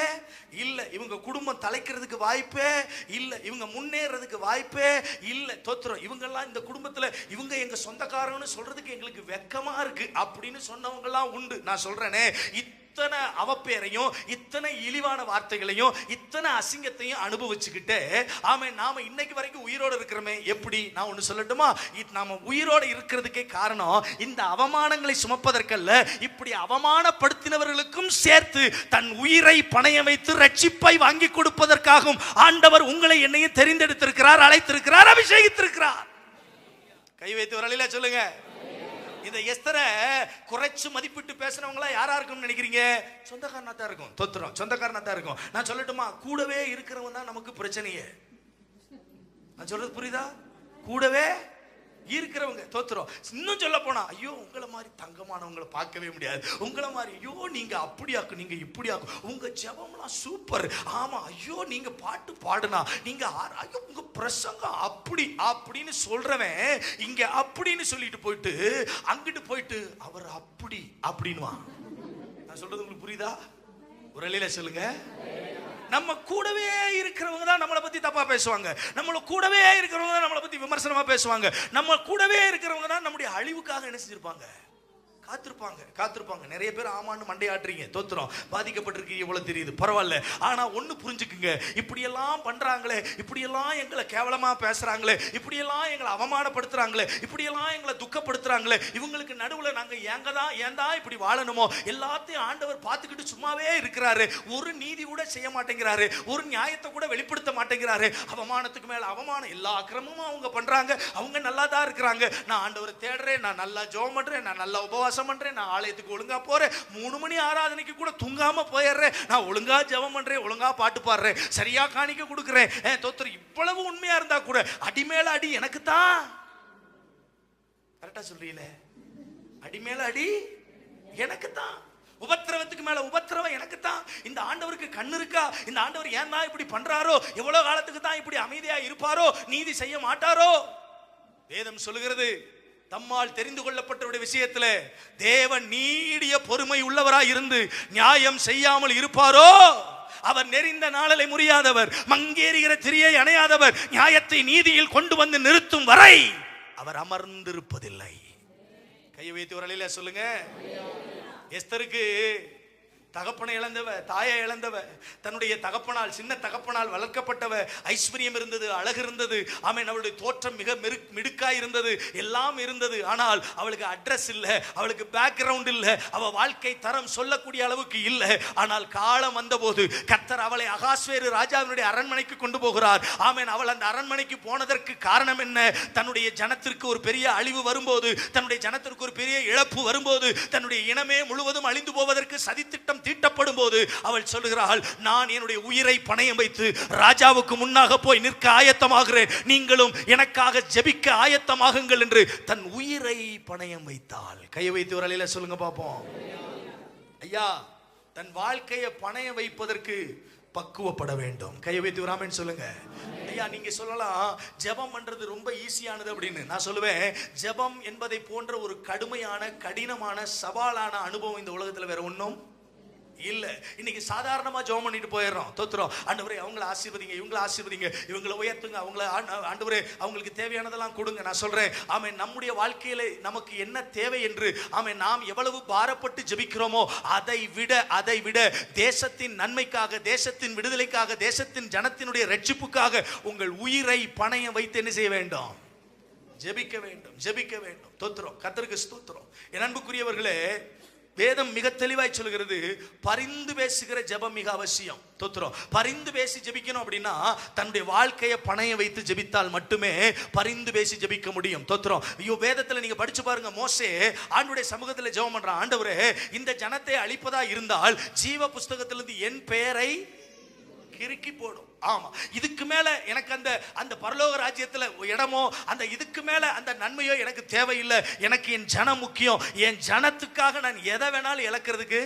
இல்ல. இவங்க குடும்பம் தலைக்கிறதுக்கு வாய்ப்பே இல்ல. இவங்க முன்னேறதுக்கு வாய்ப்பே இல்ல. தோத்திரம். இவங்க எல்லாம் இந்த குடும்பத்துல இவங்க எங்க சொந்தக்காரன்னு சொல்றதுக்கு எங்களுக்கு வெக்கமா இருக்கு அப்படின்னு சொன்னவங்க எல்லாம் உண்டு. நான் சொல்றேனே, இத்தனை அவப்பேரையும் இத்தனை இழிவான வார்த்தைகளையும் இத்தனை அசிங்கத்தையும் அனுபவிச்சுக்கிட்டு ஆமே நாம இன்னைக்கு வரைக்கும் உயிரோடு இருக்கிறோமே. எப்படி? நான் ஒண்ணு சொல்லட்டுமா? நாம உயிரோடு இருக்கிறதுக்கே காரணம் இந்த அவமானங்களை சுமப்பதற்கல்ல, இப்படி அவமானப்படுத்தினவர்களுக்கும் சேர்த்து தன் உயிரை பணைய வைத்து ரட்சிப்பை வாங்கி கொடுப்பதற்காகவும் ஆண்டவர் உங்களை என்னையும் தெரிந்தெடுத்திருக்கிறார், அழைத்திருக்கிறார், அபிஷேகித்திருக்கிறார். கை வைத்து வரலையில சொல்லுங்க. இந்த எஸ்தரை குறைச்சு மதிப்பிட்டு பேசுறவங்களா யாரா இருக்கும்னு நினைக்கிறீங்க? சொந்தக்காரனா தான் இருக்கும். தோத்திரம். சொந்தக்காரனா தான் இருக்கும். நான் சொல்லட்டுமா, கூடவே இருக்கிறவங்க தான் நமக்கு பிரச்சனையே. நான் சொல்றது புரியுதா? கூடவே இருக்கிறவங்க தோத்திரம். இன்னும் சொல்ல போனா, ஐயோ உங்களை மாதிரி தங்கமானவங்களை பார்க்கவே முடியாது, உங்களை மாதிரி ஐயோ நீங்க அப்படியாக்கும், நீங்க இப்படியாக்கும், உங்க ஜெபம்லாம் சூப்பர், ஆமா ஐயோ நீங்க பாட்டு பாடுனா, நீங்க ஐயோ உங்க பிரசங்கம் அப்படி அப்படின்னு சொல்றவன் இங்க அப்படின்னு சொல்லிட்டு போயிட்டு அங்கிட்டு போயிட்டு அவர் அப்படி அப்படின்னுவான். நான் சொல்றது உங்களுக்கு புரியுதா? ஒரு அலையில சொல்லுங்க. நம்ம கூடவே இருக்கிறவங்க தான் நம்மளை பத்தி தப்பா பேசுவாங்க. நம்மள கூடவே இருக்கிறவங்க தான் நம்மளை பத்தி விமர்சனமா பேசுவாங்க. நம்ம கூடவே இருக்கிறவங்க தான் நம்முடைய அழிவுக்காக என்ன செஞ்சிருப்பாங்க? காத்திருப்பாங்க. நிறைய பேர் ஆமான்னு மண்டையாட்டுறீங்க. தோத்திரம். பாதிக்கப்பட்டிருக்கீங்க இவ்வளவு தெரியுது, பரவாயில்ல. ஆனா ஒண்ணு புரிஞ்சுக்குங்க, இப்படியெல்லாம் பண்றாங்களே, இப்படியெல்லாம் எங்களை கேவலமா பேசுறாங்களே, இப்படியெல்லாம் எங்களை அவமானப்படுத்துறாங்களே, இப்படியெல்லாம் எங்களை துக்கப்படுத்துறாங்களே, இவங்களுக்கு நடுவுல நாங்க ஏன்டா இப்படி வாழணுமோ? எல்லாத்தையும் ஆண்டவர் பார்த்துக்கிட்டு சும்மாவே இருக்கிறாரு. ஒரு நீதி கூட செய்ய மாட்டேங்கிறாரு, ஒரு நியாயத்தை கூட வெளிப்படுத்த மாட்டேங்கிறாரு. அவமானத்துக்கு மேல அவமானம், எல்லா அக்கிரமமும் அவங்க பண்றாங்க, அவங்க நல்லா தான் இருக்கிறாங்க. நான் ஆண்டவரை தேடுறேன், நான் நல்லா ஜெபம் பண்றேன், நான் நல்லா உபவாசம் பண்றேன், நான் ஆலயத்துக்கு ஒழுங்கா போறேன், 3 மணி ஆராதனைக்கு கூட தூங்காம போயிடுறேன், நான் ஒழுங்கா ஜெபம் பண்றேன், ஒழுங்கா பாட்டு பாடுறேன், சரியா காணிக்க கொடுக்கிறேன். தோத்திரம். இவ்வளவு உண்மையா இருந்தா கூட அடிமேல அடி எனக்கு தான். கரெக்டா சொல்றீங்களே? அடிமேல அடி எனக்கு தான். உபத்திரவத்துக்கு மேல உபத்திரவம் எனக்கு தான். இந்த ஆண்டவருக்கு கண்ணு இருக்கா? இந்த ஆண்டவர் ஏன் தான் இப்படி பண்றாரோ? எவ்வளவு காலத்துக்கு தான் இப்படி அமைதியா இருப்பாரோ? நீதி செய்ய மாட்டாரோ? வேதம் சொல்லுகிறது, தம்மால் தெரிந்து கொள்ளப்பட்டவருடைய விஷயத்துல தேவன் நீடிய பொறுமை உள்ளவராய் இருந்து நியாயம் செய்யாமல் இருப்பாரோ? அவர் நெறிந்த நாளலை முறியாதவர், மங்கேறுகிற திரியை அணையாதவர், நியாயத்தை நீதியில் கொண்டு வந்து நிறுத்தும் வரை அவர் அமர்ந்திருப்பதில்லை. கையை வைத்து ஒரு அலையில சொல்லுங்க. எஸ்தருக்கு தகப்பனை இழந்தவ, தாயை இழந்தவ, தன்னுடைய தகப்பனால், சின்ன தகப்பனால் வளர்க்கப்பட்டவ, ஐஸ்வர்யம் இருந்தது, அழகு இருந்தது, ஆமென், அவளுடைய தோற்றம் மிக மிடுக்காய் இருந்தது, எல்லாம் இருந்தது. ஆனால் அவளுக்கு அட்ரஸ் இல்லை, அவளுக்கு பேக்ரவுண்ட் இல்லை, அவ வாழ்க்கை தரம் சொல்லக்கூடிய அளவுக்கு இல்லை. ஆனால் காலம் வந்தபோது கர்த்தர் அவளை அகாஸ்வேரு ராஜாவினுடைய அரண்மனைக்கு கொண்டு போகிறார். ஆமென். அவள் அந்த அரண்மனைக்கு போனதற்கு காரணம் என்ன? தன்னுடைய ஜனத்திற்கு ஒரு பெரிய அழிவு வரும்போது, தன்னுடைய ஜனத்திற்கு ஒரு பெரிய இழப்பு வரும்போது, தன்னுடைய இனமே முழுவதும் அழிந்து போவதற்கு சதித்திட்டம் தீட்டப்படும் போது அவள் சொல்லுகிறாள், நான் என்னுடைய உயிரை பணயம் வைத்து ராஜாவுக்கு முன்னாக போய் நிற்க ஆயத்தமாகிறேன், நீங்களும் எனக்காக ஜெபிக்க ஆயத்தமாகுங்கள் என்று தன் உயிரை பணயம் வைத்தாள். கையை வைத்து ஒரு அலையில சொல்லுங்க பாப்போம். ஐயா, தன் வாழ்க்கையை பணயம் வைப்பதற்கு பக்குவப்பட வேண்டும். கையை வைத்து வராமன்னு சொல்லுங்க. ஐயா, நீங்க சொல்லலாம் ஜெபம் பண்றது ரொம்ப ஈஸியானது அப்படின்னு. நான் சொல்லுவேன், ஜெபம் என்பதை போன்ற ஒரு கடுமையான, கடினமான, சவாலான அனுபவம் இந்த உலகத்துல வேற ஒன்றும் இல்ல. இன்னைக்கு சாதாரணமா ஜெபம் பண்ணிட்டு போயிடுறோம். தோத்துறோம். ஆண்டவரே அவங்கள ஆசீர்வதிங்க, இவங்கள ஆசீர்வதிங்க, இவங்கள உயர்த்துங்க, அவங்கள ஆண்டவரே அவங்களுக்கு தேவையானதெல்லாம் கொடுங்க. நான் சொல்றேன், ஆமென், நம்முடைய வாழ்க்கையில நமக்கு என்ன தேவை என்று ஆமென் நாம் எவ்வளவு பாரப்பட்டு ஜெபிக்கிறோமோ அதை விட தேசத்தின் நன்மைக்காக, தேசத்தின் விடுதலைக்காக, தேசத்தின் ஜனத்தினுடைய ரட்சிப்புக்காக உங்கள் உயிரை பணயம் வைத்து என்ன செய்ய வேண்டும்? ஜெபிக்க வேண்டும், ஜெபிக்க வேண்டும். தோத்துறோம். கர்த்தருக்கு ஸ்தோத்திரம். என் அன்புக்குரியவர்களே, வேதம் மிக தெளிவாய் சொல்கிறது, பரிந்து பேசுகிற ஜெபம் மிக அவசியம். தோத்துறோம். பரிந்து பேசி ஜெபிக்கணும் அப்படின்னா தன்னுடைய வாழ்க்கையை பணைய வைத்து ஜெபித்தால் மட்டுமே பரிந்து பேசி ஜெபிக்க முடியும். தோத்துறோம். ஐயோ, வேதத்துல நீங்க படிச்சு பாருங்க, மோசே ஆண்டவருடைய சமூகத்துல ஜெபம் பண்றான். ஆண்டவரே, இந்த ஜனத்தை அழிப்பதா இருந்தால் ஜீவ புஸ்தகத்திலிருந்து என் பெயரை கிறுக்கி போடும். ஆமா, இதுக்கு மேல எனக்கு அந்த பரலோக ராஜ்யத்துல இடமோ அந்த இதுக்கு மேல அந்த நன்மையோ எனக்கு தேவையில்லை. எனக்கு என் ஜனம் முக்கியம். என் ஜனத்துக்காக நான் எதை வேணாலும் இழக்கிறதுக்கு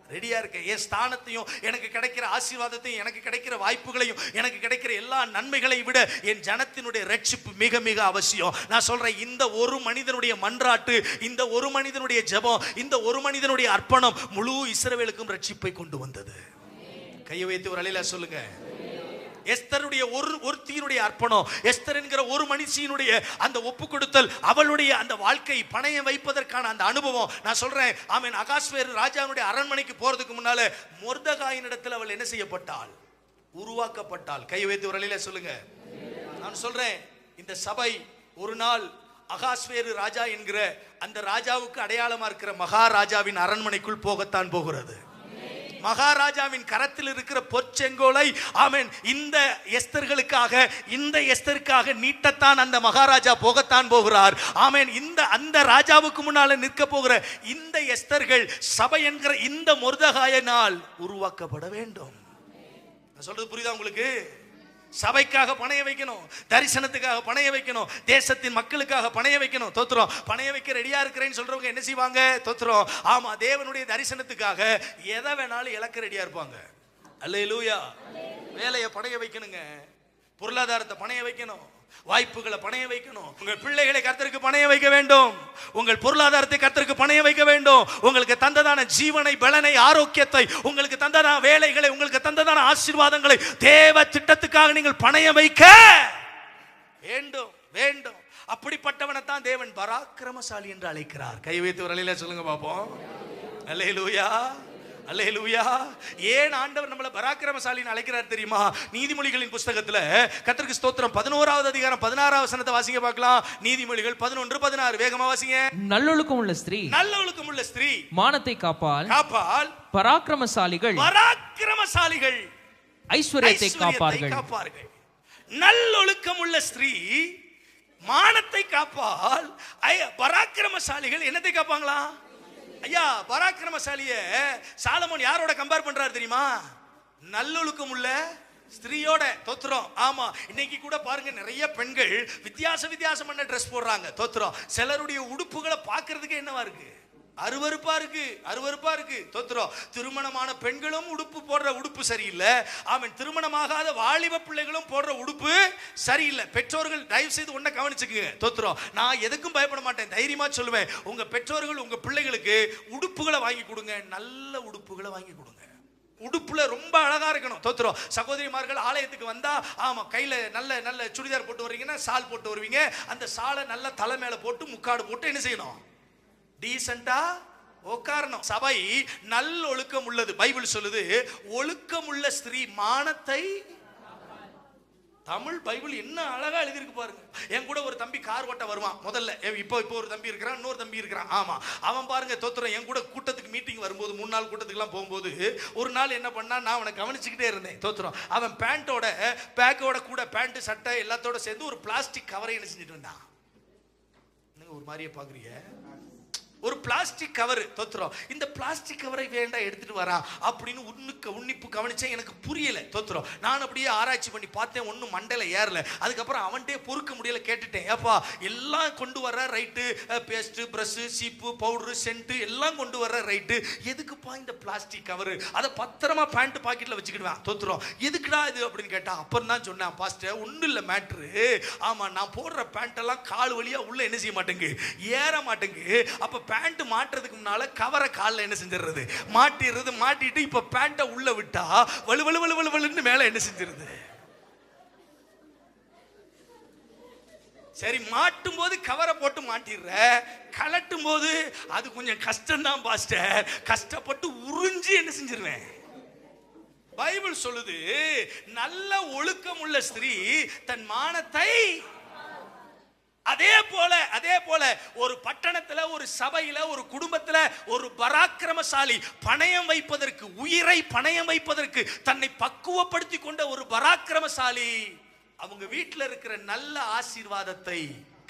ரெடியா இருக்கேன். என் ஸ்தானத்தையும், எனக்கு கிடைக்கிற ஆசீர்வாதத்தையும், எனக்கு கிடைக்கிற வாய்ப்புகளையும், எனக்கு கிடைக்கிற எல்லா நன்மைகளை விட என் ஜனத்தினுடைய ரட்சிப்பு மிக மிக அவசியம். நான் சொல்றேன், இந்த ஒரு மனிதனுடைய மன்றாட்டு, இந்த ஒரு மனிதனுடைய ஜெபம், இந்த ஒரு மனிதனுடைய அர்ப்பணம் முழு இஸ்ரவேலுக்கும் ரட்சிப்பை கொண்டு வந்தது. கையை வைத்து ஒரு அலையில சொல்லுங்க. எஸ்தருடைய ஒருத்தியினுடைய அர்ப்பணம், எஸ்தர் என்கிற ஒரு மனுஷியினுடைய அந்த ஒப்பு கொடுத்தல், அவளுடைய அந்த வாழ்க்கை பணையம் வைப்பதற்கான அந்த அனுபவம். நான் சொல்றேன், ஆமென், அகாஸ்வேரு ராஜாவுடைய அரண்மனைக்கு போறதுக்கு முன்னால மொர்தெகாயின் இடத்துல அவள் என்ன செய்யப்பட்டாள்? உருவாக்கப்பட்டாள். கையை வைத்து ஒரு அலையில சொல்லுங்க. நான் சொல்றேன், இந்த சபை ஒரு நாள் அகாஸ்வேரு ராஜா என்கிற அந்த ராஜாவுக்கு அடையாளமா இருக்கிற மகாராஜாவின் அரண்மனைக்குள் போகத்தான் போகிறது. மகாராஜாவின் கரத்தில் இருக்கிற பொற்செங்கோலை ஆமென் இந்த எஸ்தருக்காக நீட்டத்தான் அந்த மகாராஜா போகத்தான் போகிறார். ஆமென். அந்த ராஜாவுக்கு முன்னால நிற்க போகிற இந்த எஸ்தர்கள் சபை என்கிற இந்த மொர்தெகாயினால் உருவாக்கப்பட வேண்டும். நான் சொல்றது புரியுதா உங்களுக்கு? சபைக்காக பணைய வைக்கணும், தரிசனத்துக்காக பணைய வைக்கணும், தேசத்தின் மக்களுக்காக பணைய வைக்கணும். தோத்துறோம். பணைய வைக்க ரெடியா இருக்கிறேன்னு சொல்றவங்க என்ன செய்வாங்க? தோத்துறோம். ஆமா, தேவனுடைய தரிசனத்துக்காக எதை வேணாலும் இழக்க ரெடியா இருப்பாங்க. அல்லேலூயா. வேலையை பணைய வைக்கணுங்க, பொருளாதாரத்தை பணைய வைக்கணும், வாய்ப்புகளை பணைய வைக்கணும். உங்கள் பிள்ளைகளை கர்த்தருக்கு பணைய வைக்க வேண்டும், உங்கள் பொருளாதாரத்தை கர்த்தருக்கு பணைய வைக்க வேண்டும். உங்களுக்கு தந்ததான ஜீவனை, பலனை, ஆரோக்கியத்தை, உங்களுக்கு தந்ததான வேலைகளை, உங்களுக்கு தந்ததான ஆசீர்வாதங்களை தேவ திட்டத்துக்காக நீங்கள் பணைய வைக்க வேண்டும் வேண்டும். அப்படிப்பட்டவனை தான் தேவன் பராக்கிரமசாலி என்று அழைக்கிறார். கை வைத்து ஒரு அலையில சொல்லுங்க பாப்போம். அல்லேலூயா, அல்லேலூயா. ஏன் ஆண்டவர் நம்மளை பராக்கிரமசாலின்னு அழைக்கிறார் தெரியுமா? நீதிமொழிகளின் புத்தகத்துல கர்த்தருக்கு ஸ்தோத்திரம் 11வது அதிகாரம் 16வது வசனத்தை வாசிங்க பார்க்கலாம். நீதிமொழிகள் 11:16 வேகமா வாசிங்க. நல்லொழுக்கம் உள்ள ஸ்திரீ மானத்தை காப்பாள். பராக்கிரமசாலிகள் ஐஸ்வர்யத்தை காப்பார்கள். நல்லொழுக்கம் உள்ள ஸ்திரீ மானத்தை காப்பாள். பராக்கிரமசாலிகள் என்னத்தை காப்பாங்களா? ஐயா, பராக்கிரமசாலிய சாலமோன் யாரோட கம்பேர் பண்றாரு தெரியுமா? நல்லொழுக்கம் உள்ள ஸ்திரீயோட. தோத்துறோம். ஆமா, இன்னைக்கு கூட பாருங்க, நிறைய பெண்கள் வித்தியாசமான ட்ரெஸ் போடுறாங்க. தோத்துறோம். சிலருடைய உடுப்புகளை பார்க்கிறதுக்கு என்னவா இருக்கு? அருவருப்பா இருக்கு. தோத்துறோம். திருமணமான பெண்களும் உடுப்பு போடுற உடுப்பு சரியில்லை. ஆமென். திருமணமாகாத வாலிப பிள்ளைகளும் போடுற உடுப்பு சரியில்லை. பெற்றோர்கள் தயவு செய்து ஒன்றை கவனிச்சுக்குங்க. தோத்துறோம். நான் எதுக்கும் பயப்பட மாட்டேன், தைரியமா சொல்லுவேன். உங்க பெற்றோர்கள் உங்க பிள்ளைகளுக்கு உடுப்புகளை வாங்கி கொடுங்க, நல்ல உடுப்புகளை வாங்கி கொடுங்க. உடுப்புல ரொம்ப அழகா இருக்கணும். தோத்துறோம். சகோதரிமார்கள் ஆலயத்துக்கு வந்தா ஆமா கையில நல்ல சுடிதார் போட்டு வருவீங்கன்னா சால் போட்டு வருவீங்க. அந்த சாலை நல்ல தலை மேல போட்டு முக்காடு போட்டு என்ன செய்யணும்? டீசென்ட்டா உட்காரணும். சபை நல்ல ஒழுக்கம் உள்ளது. பைபிள் சொல்லுது, ஒழுக்கம் உள்ள ஸ்திரீ மானத்தை. தமிழ் பைபிள் என்ன அழகா எழுதிருக்கு பாருங்க. என் கூட ஒரு தம்பி கார் ஓட்ட வருவான். முதல்ல இப்போ ஒரு தம்பி இருக்கிறான், இன்னொரு தம்பி இருக்கிறான். ஆமா, அவன் பாருங்க தோத்துறோம். என் கூட கூட்டத்துக்கு மீட்டிங் வரும்போது 3 நாள் கூட்டத்துக்குலாம் போகும்போது ஒரு நாள் என்ன பண்ணா, நான் அவனை கவனிச்சுக்கிட்டே இருந்தேன். தோத்துறோம். அவன் பேக்கோட கூட பேண்ட் சட்டை எல்லாத்தோட சேர்ந்து ஒரு பிளாஸ்டிக் கவரை என்ன செஞ்சுட்டு இருந்தான். ஒரு மாதிரியே பாக்குறீங்க, ஒரு பிளாஸ்டிக் கவர். தோத்துறோம். இந்த பிளாஸ்டிக் கவரை வேண்டாம் எடுத்துட்டு வரா அப்படின்னு உன்னிப்பு கவனிச்சேன். எனக்கு புரியல. தோத்துறோம். நான் அப்படியே ஆராய்ச்சி பண்ணி பார்த்தேன், ஒன்னும் மண்டையில ஏறல. அதுக்கப்புறம் அவன்கிட்டே பொறுக்க முடியல, கேட்டுட்டேன். ஏப்பா எல்லாம் கொண்டு வர்ற ரைட்டு, பேஸ்ட், பிரஷ், சீப்பு, பவுடரு, சென்ட் எல்லாம் கொண்டு வர்ற ரைட்டு, எதுக்குப்பா இந்த பிளாஸ்டிக் கவர்? அதை பத்திரமா பேண்ட் பாக்கெட்ல வச்சுக்கிடுவேன். தோத்துறோம். எதுக்குடா இது அப்படின்னு கேட்டா, அப்புறம் தான் சொன்னேன், பாஸ்டர் ஒன்றும் இல்லை மேட்ரு. ஆமா, நான் போடுற பேண்ட் எல்லாம் கால் வழியா உள்ள என்ன செய்ய மாட்டேங்கு, ஏற மாட்டேங்கு. அப்ப பேண்ட் மாட்டுறதுக்கு முன்னால கவரை காலில் என்ன செஞ்சிடுறது, மாட்டிட்டு இப்ப பேண்ட்டை உள்ள விட்டா வலு வலு வலு வலு வலுன்னு மேல என்ன செஞ்சிருது. சரி, மாட்டும் போது கவரை போட்டு மாட்டிடுற, கலட்டும் போது அது கொஞ்சம் கஷ்டம்தான் பாஸ்டர், கஷ்டப்பட்டு உறிஞ்சி என்ன செஞ்சிருவேன். பைபிள் சொல்லுது, நல்ல ஒழுக்கம் உள்ள ஸ்திரீ தன் மானத்தை, அதே போல ஒரு பட்டணத்துல, ஒரு சபையில, ஒரு குடும்பத்துல ஒரு பராக்கிரமசாலி பணயம் வைப்பதற்கு, உயிரை பணயம் வைப்பதற்கு தன்னை பக்குவப்படுத்தி கொண்ட ஒரு பராக்கிரமசாலி அவங்க வீட்டில் இருக்கிற நல்ல ஆசீர்வாதத்தை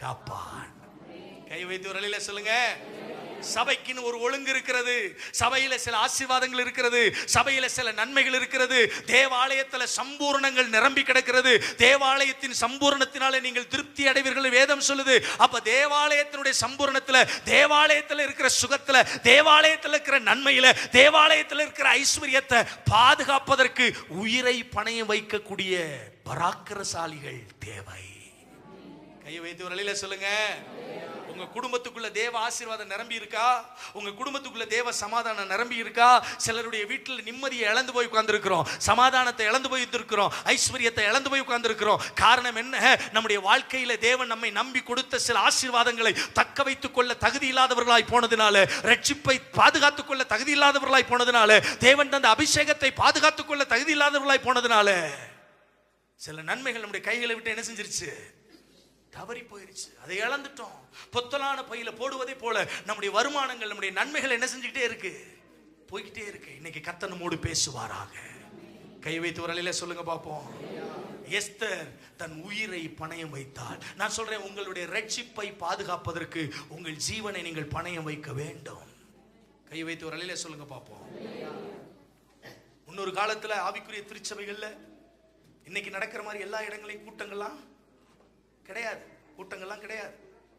காப்பான். கை வைத்து ஒரு அலையில சொல்லுங்க. சபைக்குன்னு ஒரு ஒழுங்கு இருக்கிறது, சபையில சில ஆசீர்வாதங்கள் இருக்கிறது, சபையில சில நன்மைகள் இருக்கிறது, தேவாலயத்துல சம்பூர்ணங்கள் நிரம்பி கிடக்கிறது. தேவாலயத்தின் சம்பூர்ணத்தினாலே நீங்கள் திருப்தி அடைவீர்கள் வேதம் சொல்லுது. அப்ப தேவாலயத்தினுடைய சம்பூர்ணத்துல, தேவாலயத்துல இருக்கிற சுகத்துல, தேவாலயத்துல இருக்கிற நன்மையில, தேவாலயத்துல இருக்கிற ஐஸ்வர்யத்தை பாதுகாப்பதற்கு உயிரை பணயம் வைக்கக்கூடிய பராக்கிரமசாலிகள் தேவை. கையை வைத்து ஒரு அலையில சொல்லுங்க. உங்க குடும்பத்துக்குள்ள தேவ ஆசீர்வாதம் நிரம்பி இருக்கா? உங்க குடும்பத்துக்குள்ள தேவ சமாதானம் நிரம்பி இருக்கா? சிலருடைய வீட்டில் நிம்மதியை இழந்து போய் உட்கார்ந்திருக்கிறோம், சமாதானத்தை இழந்து போய் இருக்கிறோம், ஐஸ்வர்யத்தை இழந்து போய் உட்கார்ந்திருக்கிறோம். காரணம் என்ன? நம்முடைய வாழ்க்கையில தேவன் நம்மை நம்பி கொடுத்த சில ஆசீர்வாதங்களை தக்க வைத்துக் கொள்ள தகுதி இல்லாதவர்களாய் போனதுனால, ரட்சிப்பை பாதுகாத்துக் கொள்ள தகுதி இல்லாதவர்களாய் போனதுனால, தேவன் தந்த அபிஷேகத்தை பாதுகாத்துக் கொள்ள தகுதி இல்லாதவர்களாய் போனதுனால சில நன்மைகள் நம்முடைய கைகளை விட்டு என்ன செஞ்சிருச்சு, தவறி போயிருச்சு. அதை இழந்துட்டோம். பொத்தலான பையில போடுவதை போல நம்முடைய வருமானங்கள், நம்முடைய நன்மைகள் என்ன செஞ்சுக்கிட்டே இருக்கு, போய்கிட்டே இருக்கு. இன்னைக்கு கர்த்தர் நம்மோடு பேசுவாராக. கை வைத்து ஒரு அலையில சொல்லுங்க பாப்போம். எஸ்தர் தன் உயிரை பணயம் வைத்தாள். நான் சொல்றேன், உங்களுடைய ரட்சிப்பை பாதுகாப்பதற்கு உங்கள் ஜீவனை நீங்கள் பணயம் வைக்க வேண்டும். கை வைத்து ஒரு அலையில சொல்லுங்க பாப்போம். இன்னொரு காலத்துல ஆவிக்குரிய திருச்சபைகள்ல இன்னைக்கு நடக்கிற மாதிரி எல்லா இடங்களையும் கூட்டங்கள்லாம் கிடையாது, கூட்டங்கள்லாம் கிடையாது.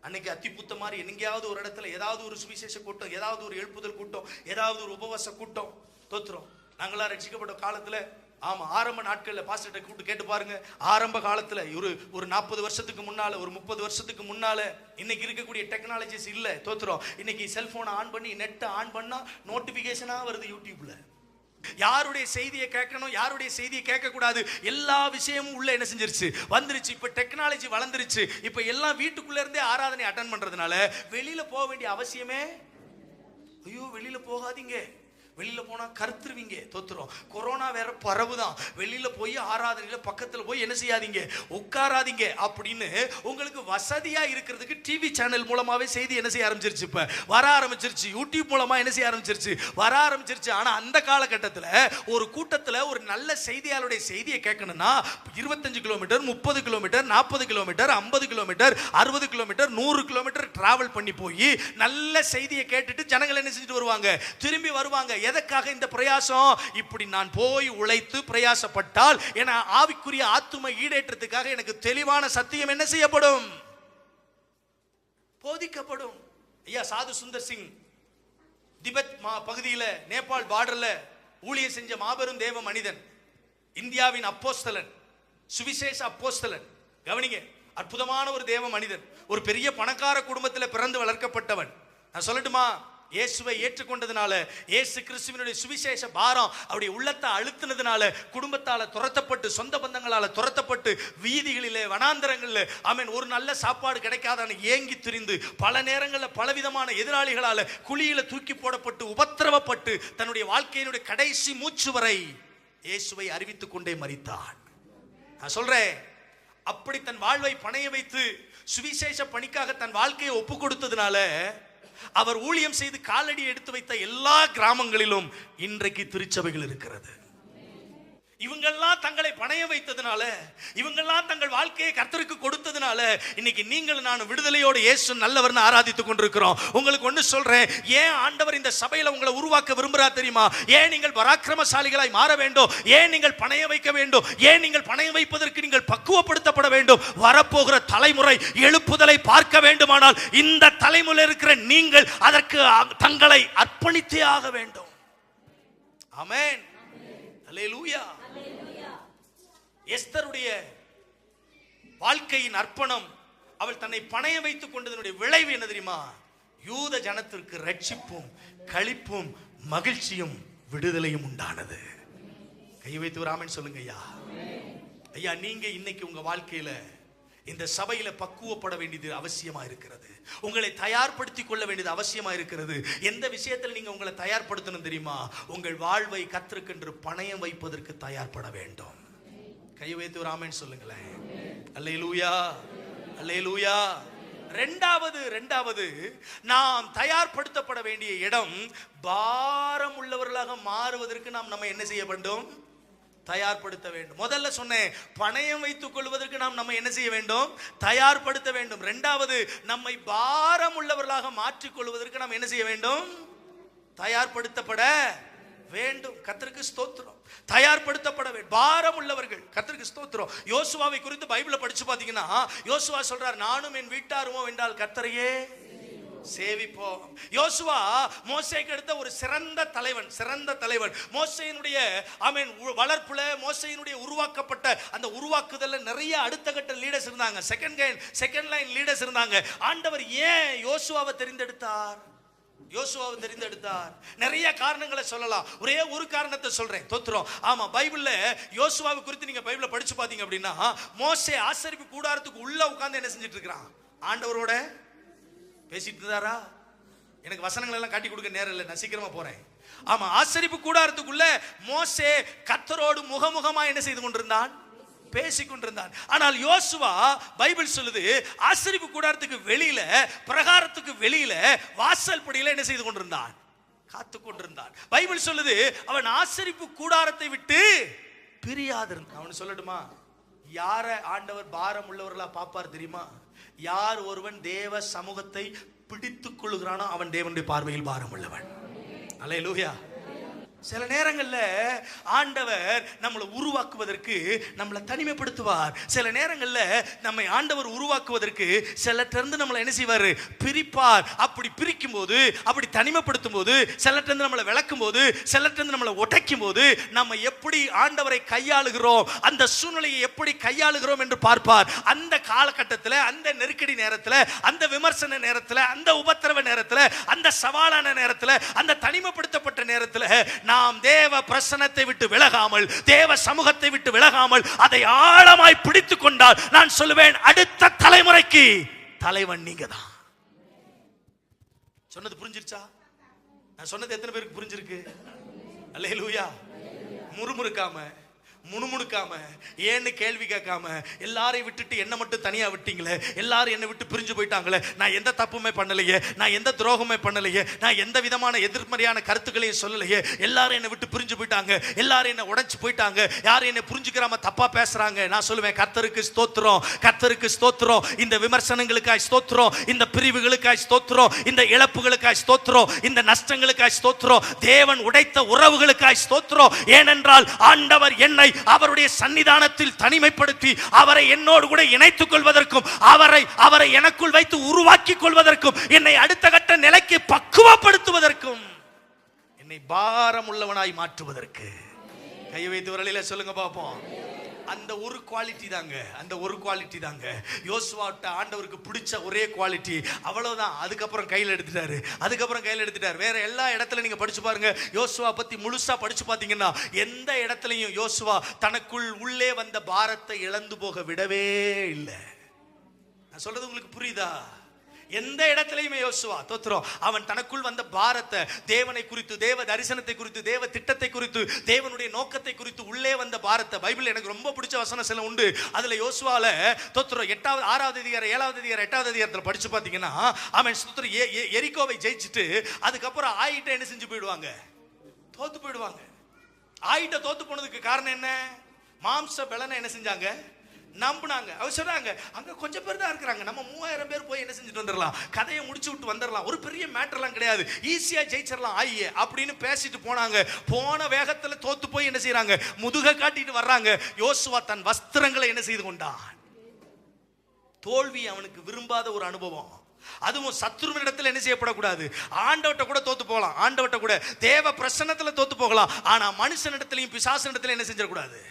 அன்னைக்கு அத்திபுத்த மாதிரி எங்கேயாவது ஒரு இடத்துல ஏதாவது ஒரு சுவிசேஷ கூட்டம், ஏதாவது ஒரு எழுப்புதல் கூட்டம், ஏதாவது ஒரு உபவாச கூட்டம். தோத்துறோம். நாங்களாம் ரட்சிக்கப்பட்ட காலத்துல, ஆமா, ஆரம்ப நாட்கள்ல பாஸ்டர்ட்ட கூப்பிட்டு கேட்டு பாருங்க. ஆரம்ப காலத்துல ஒரு 40 வருஷத்துக்கு முன்னால, ஒரு 30 வருஷத்துக்கு முன்னால இன்னைக்கு இருக்கக்கூடிய டெக்னாலஜிஸ் இல்ல. தோத்துறோம். இன்னைக்கு செல்போனை ஆன் பண்ணி நெட்டை ஆன் பண்ணா நோட்டிபிகேஷனா வருது யூடியூப்ல. யாருடைய செய்தியை கேட்கணும், யாருடைய செய்தியை கேட்க கூடாது, எல்லா விஷயமும் உள்ள என்ன செஞ்சிருச்சு, வந்துருச்சு. இப்ப டெக்னாலஜி வளர்ந்துருச்சு. இப்ப எல்லாம் வீட்டுக்குள்ள இருந்தே ஆராதனை அட்டெண்ட் பண்றதுனால வெளியில போக வேண்டிய அவசியமே, ஐயோ வெளியில போகாதீங்க, வெளியில போனா கருத்துருவீங்க. தோத்துறோம். கொரோனா வேற பரவுதான். வெளியில போய் ஆராதனையில பக்கத்துல போய் என்ன செய்யாதீங்க, உட்காராதீங்க அப்படின்னு உங்களுக்கு வசதியா இருக்கிறதுக்கு டிவி சேனல் மூலமாவே செய்தி என்ன செய்ய ஆரம்பிச்சிருச்சு, இப்ப வர ஆரம்பிச்சிருச்சு. யூடியூப் மூலமா என்ன செய்ய ஆரம்பிச்சிருச்சு, வர ஆரம்பிச்சிருச்சு. ஆனா அந்த காலகட்டத்துல ஒரு கூட்டத்துல ஒரு நல்ல செய்தியாளருடைய செய்தியை கேட்கணும்னா 25 kilometre, 30 kilometre, 40 kilometre, 50 kilometre, 60 kilometre, 100 kilometre travel பண்ணி போய் நல்ல செய்தியை கேட்டுட்டு ஜனங்கள் என்ன செஞ்சுட்டு வருவாங்க, திரும்பி வருவாங்க. எதற்காக இந்த பிரயாசம்? இப்படி நான் போய் உழைத்து பிரயாசப்பட்டால் என ஆவிக்குரிய ஆத்தும ஈடேற்றத்துக்காக எனக்கு தெளிவான சத்தியம் என்ன செய்யப்படும், போதிக்கப்படும். ஐயா சாது சுந்தர் சிங் திபெத் பகுதியில் நேபாள் பார்டர்ல ஊழியம் செஞ்ச மாபெரும் தேவ மனிதன், இந்தியாவின் அப்போஸ்தலன், சுவிசேஷ அப்போஸ்தலன். கவனிங்க, அற்புதமான ஒரு தேவ மனிதன், ஒரு பெரிய பணக்கார குடும்பத்தில் பிறந்து வளர்க்கப்பட்டவன். நான் சொல்லட்டுமா, இயேசுவை ஏற்றுக்கொண்டதுனால, இயேசு கிறிஸ்துவினுடைய சுவிசேஷ பாரம் அவருடைய உள்ளத்தை அழுத்தினதுனால, குடும்பத்தால துரத்தப்பட்டு, சொந்த பந்தங்களால துரத்தப்பட்டு, வீதிகளிலே வனாந்தரங்களில் ஆமென், ஒரு நல்ல சாப்பாடு கிடைக்காதான்னு ஏங்கி திரிந்து, பல நேரங்களில் பலவிதமான எதிராளிகளால குழியில தூக்கி போடப்பட்டு, உபத்திரவப்பட்டு, தன்னுடைய வாழ்க்கையினுடைய கடைசி மூச்சு வரை இயேசுவை அறிவித்துக் கொண்டே மரித்தான். நான் சொல்றேன், அப்படி தன் வாழ்வை பணைய வைத்து சுவிசேஷ பணிக்காக தன் வாழ்க்கையை ஒப்பு கொடுத்ததுனால, அவர் ஊழியம் செய்து காலடி எடுத்து வைத்த எல்லா கிராமங்களிலும் இன்றைக்கு திருச்சபைகள் இருக்கிறது. இவங்கெல்லாம் தங்களை பணைய வைத்ததுனால, இவங்கெல்லாம் தங்கள் வாழ்க்கையை கர்த்தருக்கு கொடுத்ததுனால இன்னைக்கு நீங்கள் நான் விடுதலையோடு இயேசு நல்லவர்னு ஆராதித்துக் கொண்டிருக்கிறோம். உங்களுக்கு ஒன்று சொல்றேன், ஏன் ஆண்டவர் இந்த சபையில உங்களை உருவாக்க விரும்புறார் தெரியுமா? ஏன் நீங்கள் பராக்கிரமசாலிகளாய் மாற வேண்டும்? ஏன் நீங்கள் பணைய வைக்க வேண்டும்? ஏன் நீங்கள் பணைய வைப்பதற்கு நீங்கள் பக்குவப்படுத்தப்பட வேண்டும்? வரப்போகிற தலைமுறை எழுப்புதலை பார்க்க வேண்டுமானால் இந்த தலைமுறையில் இருக்கிற நீங்கள் அதற்கு தங்களை அர்ப்பணித்தே ஆக வேண்டும். ஆமென், அல்லேலூயா. எஸ்தருடைய வாழ்க்கையின் அர்ப்பணம், அவள் தன்னை பணைய வைத்துக் கொண்டதனுடைய விளைவு என்ன தெரியுமா? யூத ஜனத்திற்கு ரட்சிப்பும் களிப்பும் மகிழ்ச்சியும் விடுதலையும் உண்டானது. கை வைத்து ஒரு ஆமென் சொல்லுங்க ஐயா. ஐயா, நீங்க இன்னைக்கு உங்க வாழ்க்கையில இந்த சபையில பக்குவப்பட வேண்டியது அவசியமா இருக்கிறது. உங்களை தயார்படுத்திக் கொள்ள வேண்டியது அவசியமா இருக்கிறது. எந்த விஷயத்தில் நீங்க உங்களை தயார்படுத்தணும் தெரியுமா? உங்கள் வாழ்வை கர்த்தருக்கென்று பணயம் வைப்பதற்கு தயார்பட வேண்டும். கை வைத்து ஒரு ஆமென் சொல்லுங்களேன். அல்லேலூயா, அல்லேலூயா. ரெண்டாவது நாம் தயார்படுத்தப்பட வேண்டிய இடம், பாரம் உள்ளவர்களாக மாறுவதற்கு நாம் நம்ம என்ன செய்ய வேண்டும்? தயார்படுத்த வேண்டும். முதல்ல சொன்னேன், பணயம் வைத்துக் கொள்வதற்கு நாம் நம்ம என்ன செய்ய வேண்டும்? தயார்படுத்த வேண்டும். ரெண்டாவது, நம்மை பாரம் உள்ளவர்களாக மாற்றிக் கொள்வதற்கு நாம் என்ன செய்ய வேண்டும்? தயார்படுத்தப்பட வேண்டும். கர்த்தருக்கு ஸ்தோத்திரம். தயார்படுத்தப்பட வேண்டும். பாரம் உள்ளவர்கள். கர்த்தருக்கு ஸ்தோத்திரம். யோசுவாவை குறித்து பைபிளை படிச்சு பார்த்தீங்கன்னா, யோசுவா சொல்றார், நானும் என் வீட்டாருமோ என்றால் கர்த்தரையே சேவிப்போம். யோசுவா மோசேக்கு அடுத்த ஒரு சிறந்த தலைவன். மோசேயினுடைய வளர்ப்புல, மோசேயினுடைய உருவாக்கப்பட்ட அந்த உருவாக்குதல்ல நிறைய அடுத்த கட்ட லீடர்ஸ் இருந்தாங்க. செகண்ட் லைன் லீடர்ஸ் இருந்தாங்க. ஆண்டவர் ஏன் யோசுவாவை தெரிந்தெடுத்தார்? நிறைய காரணங்களை சொல்லலாம். ஒரே ஒரு காரணத்தை சொல்றேன். தோத்துறோம். ஆமா, பைபிள்ல யோசுவாவை குறித்து நீங்க பைபிள படிச்சு பாத்தீங்க அப்படின்னா, மோசே ஆசரிப்பு கூடாரத்துக்கு உள்ள உட்கார்ந்து என்ன செஞ்சிட்டு இருக்கிறான்? ஆண்டவரோட பேசிட்டு இருந்தாரா? எனக்கு வசனங்கள் எல்லாம் காட்டி கொடுக்க நேரம் இல்லை, நான் சீக்கிரமா போறேன். ஆமா, ஆசரிப்பு கூடாரத்துக்குள்ள மோசே கர்த்தரோடு முகமுகமா என்ன செய்து கொண்டிருந்தான்? பேசிக்கொண்டிருந்தான். ஆனால் யோசுவா, பைபிள் சொல்லுது, ஆசரிப்பு கூடாரத்துக்கு வெளியில, பிரகாரத்துக்கு வெளியில, வாசல் படியில என்ன செய்து கொண்டிருந்தான்? காத்து கொண்டிருந்தான். பைபிள் சொல்லுது, அவன் ஆசரிப்பு கூடாரத்தை விட்டு பிரியாதிருந்தான். அவன் சொல்லட்டுமா, யார ஆண்டவர் பாரம் உள்ளவர்களா பாப்பார் தெரியுமா? யார் ஒருவன் தேவ சமூகத்தை பிடித்துக் கொள்கிறானோ அவன் தேவனுடைய பார்வையில் பாரம் உள்ளவன். அல்லேலூயா. சில நேரங்கள்ல ஆண்டவர் நம்மளை உருவாக்குவதற்கு நம்மளை தனிமைப்படுத்துவார். சில நேரங்கள்ல நம்மை ஆண்டவர் உருவாக்குவதற்கு சிலட்டிருந்து நம்மளை என்ன செய்வார்? பிரிப்பார். அப்படி பிரிக்கும் போது, அப்படி தனிமைப்படுத்தும் போது, சிலட்டிருந்து நம்மளை விளக்கும் போது, சிலட்டிருந்து நம்மளை உடைக்கும் போது, நம்ம எப்படி ஆண்டவரை கையாளுகிறோம், அந்த சூழ்நிலையை எப்படி கையாளுகிறோம் என்று பார்ப்பார். அந்த காலகட்டத்தில், அந்த நெருக்கடி நேரத்தில், அந்த விமர்சன நேரத்தில், அந்த உபத்திரவ நேரத்தில், அந்த சவாலான நேரத்தில், அந்த தனிமைப்படுத்தப்பட்ட நேரத்தில் நாம் தேவ பிரசன்னத்தை விட்டு விலகாமல், தேவ சமூகத்தை விட்டு விலகாமல், அதை ஆழமாய் பிடித்துக் கொண்டால், நான் சொல்லுவேன், அடுத்த தலைமுறைக்கு தலைவன் நீங்க தான். சொன்னது புரிஞ்சிருச்சா? நான் சொன்னது எத்தனை பேருக்கு புரிஞ்சிருக்கு? அல்லேலூயா. முறுமுறுக்காம, முணுமுணுக்காம, ஏன்னு கேள்வி கேட்காம, எல்லாரையும் விட்டுட்டு என்ன மட்டும் தனியா விட்டீங்களே, எல்லாரும் என்னை விட்டு பிரிஞ்சு போயிட்டாங்களே, நான் எந்த தப்புமே பண்ணலையே, நான் எந்த துரோகமே பண்ணலையே, நான் எந்த விதமான எதிர்மறையான கருத்துக்களையும் சொல்லலையே, எல்லாரும் என்னை விட்டு பிரிஞ்சு போயிட்டாங்க, எல்லாரும் என்னை உடைச்சு போயிட்டாங்க, யாரும் என்னை புரிஞ்சுக்கிறாம தப்பா பேசுறாங்க. நான் சொல்லுவேன், கர்த்தருக்கு ஸ்தோத்திரம், கர்த்தருக்கு ஸ்தோத்திரம். இந்த விமர்சனங்களுக்காய் ஸ்தோத்திரம், இந்த பிரிவுகளுக்காய் ஸ்தோத்திரம், இந்த இழப்புகளுக்காய் ஸ்தோத்திரம், இந்த நஷ்டங்களுக்காய் ஸ்தோத்திரம், தேவன் உடைத்த உறவுகளுக்காய் ஸ்தோத்திரம். ஏனென்றால் ஆண்டவர் என்னை அவருடைய சன்னிதானத்தில் தனிமைப்படுத்தி அவரை என்னோடு கூட இணைத்துக் கொள்வதற்கும், அவரை எனக்குள் வைத்து உருவாக்கிக் கொள்வதற்கும், என்னை அடுத்த கட்ட நிலைக்கு பக்குவப்படுத்துவதற்கும், என்னை பாரம் உள்ளவனாய் மாற்றுவதற்கு. கை வைத்து வரலையில சொல்லுங்க பாப்போம். அந்த ஒரு குவாலிட்டி தாங்க யோசுவாட்ட ஆண்டவருக்கு பிடிச்ச ஒரே குவாலிட்டி. அவ்வளவுதான். அதுக்கப்புறம் கையில் எடுத்துட்டார். வேற எல்லா இடத்துல நீங்க படிச்சு பாருங்க, யோசுவா பத்தி முழுசா படிச்சு பாத்தீங்கன்னா, எந்த இடத்துலயும் யோசுவா தனக்குள் உள்ளே வந்த பாரத்தை இழந்து போக விடவே இல்லை. நான் சொல்றது உங்களுக்கு புரியுதா? எந்த இடத்திலையுமே யோசுவா தோத்திரம், அவன் தனக்குள் வந்த பாரத்தை, தேவனை குறித்து, தேவ தரிசனத்தை குறித்து, தேவ திட்டத்தை குறித்து, தேவனுடைய நோக்கத்தை குறித்து உள்ளே வந்த பாரத்தை, பைபிள் எனக்கு ரொம்ப பிடிச்ச வசனம் சில உண்டு. அதுல யோசுவால தோத்திரம் 6வது அதிகாரம் 7வது அதிகாரம் 8வது அதிகாரத்தில் படிச்சு பார்த்தீங்கன்னா, அவன் எரிகோவை ஜெயிச்சுட்டு அதுக்கப்புறம் ஆயிட்ட என்ன செஞ்சு போயிடுவாங்க? தோத்து போயிடுவாங்க. ஆயிட்ட தோத்து போனதுக்கு காரணம் என்ன? மாம்ச பலனை என்ன செஞ்சாங்க? நம்பினாங்க. அவர் சொல்றாங்க, அங்க கொஞ்சம் பேர் தான் இருக்கிறாங்க, நம்ம 3000 பேர் போய் என்ன செஞ்சுட்டு வந்துடலாம், கதையை முடிச்சு விட்டு வந்துடலாம், ஒரு பெரிய மேட்டர்லாம் கிடையாது, ஈஸியா ஜெயிச்சிடலாம் ஆயியே அப்படின்னு பேசிட்டு போனாங்க. போன வேகத்துல தோத்து போய் என்ன செய்யறாங்க? முதுக காட்டிட்டு வர்றாங்க. யோசுவா தன் வஸ்திரங்களை என்ன செய்து கொண்டான்? தோல்வி அவனுக்கு விரும்பாத ஒரு அனுபவம். அதுவும் சத்துருவின் இடத்துல என்ன செய்யப்படக்கூடாது? ஆண்டவட்ட கூட தோத்து போகலாம், ஆண்டவட்ட கூட தேவ பிரசன்னத்துல தோத்து போகலாம், ஆனா மனுஷன் இடத்துலயும் பிசாசு இடத்துல என்ன செஞ்சிடக்கூடாது?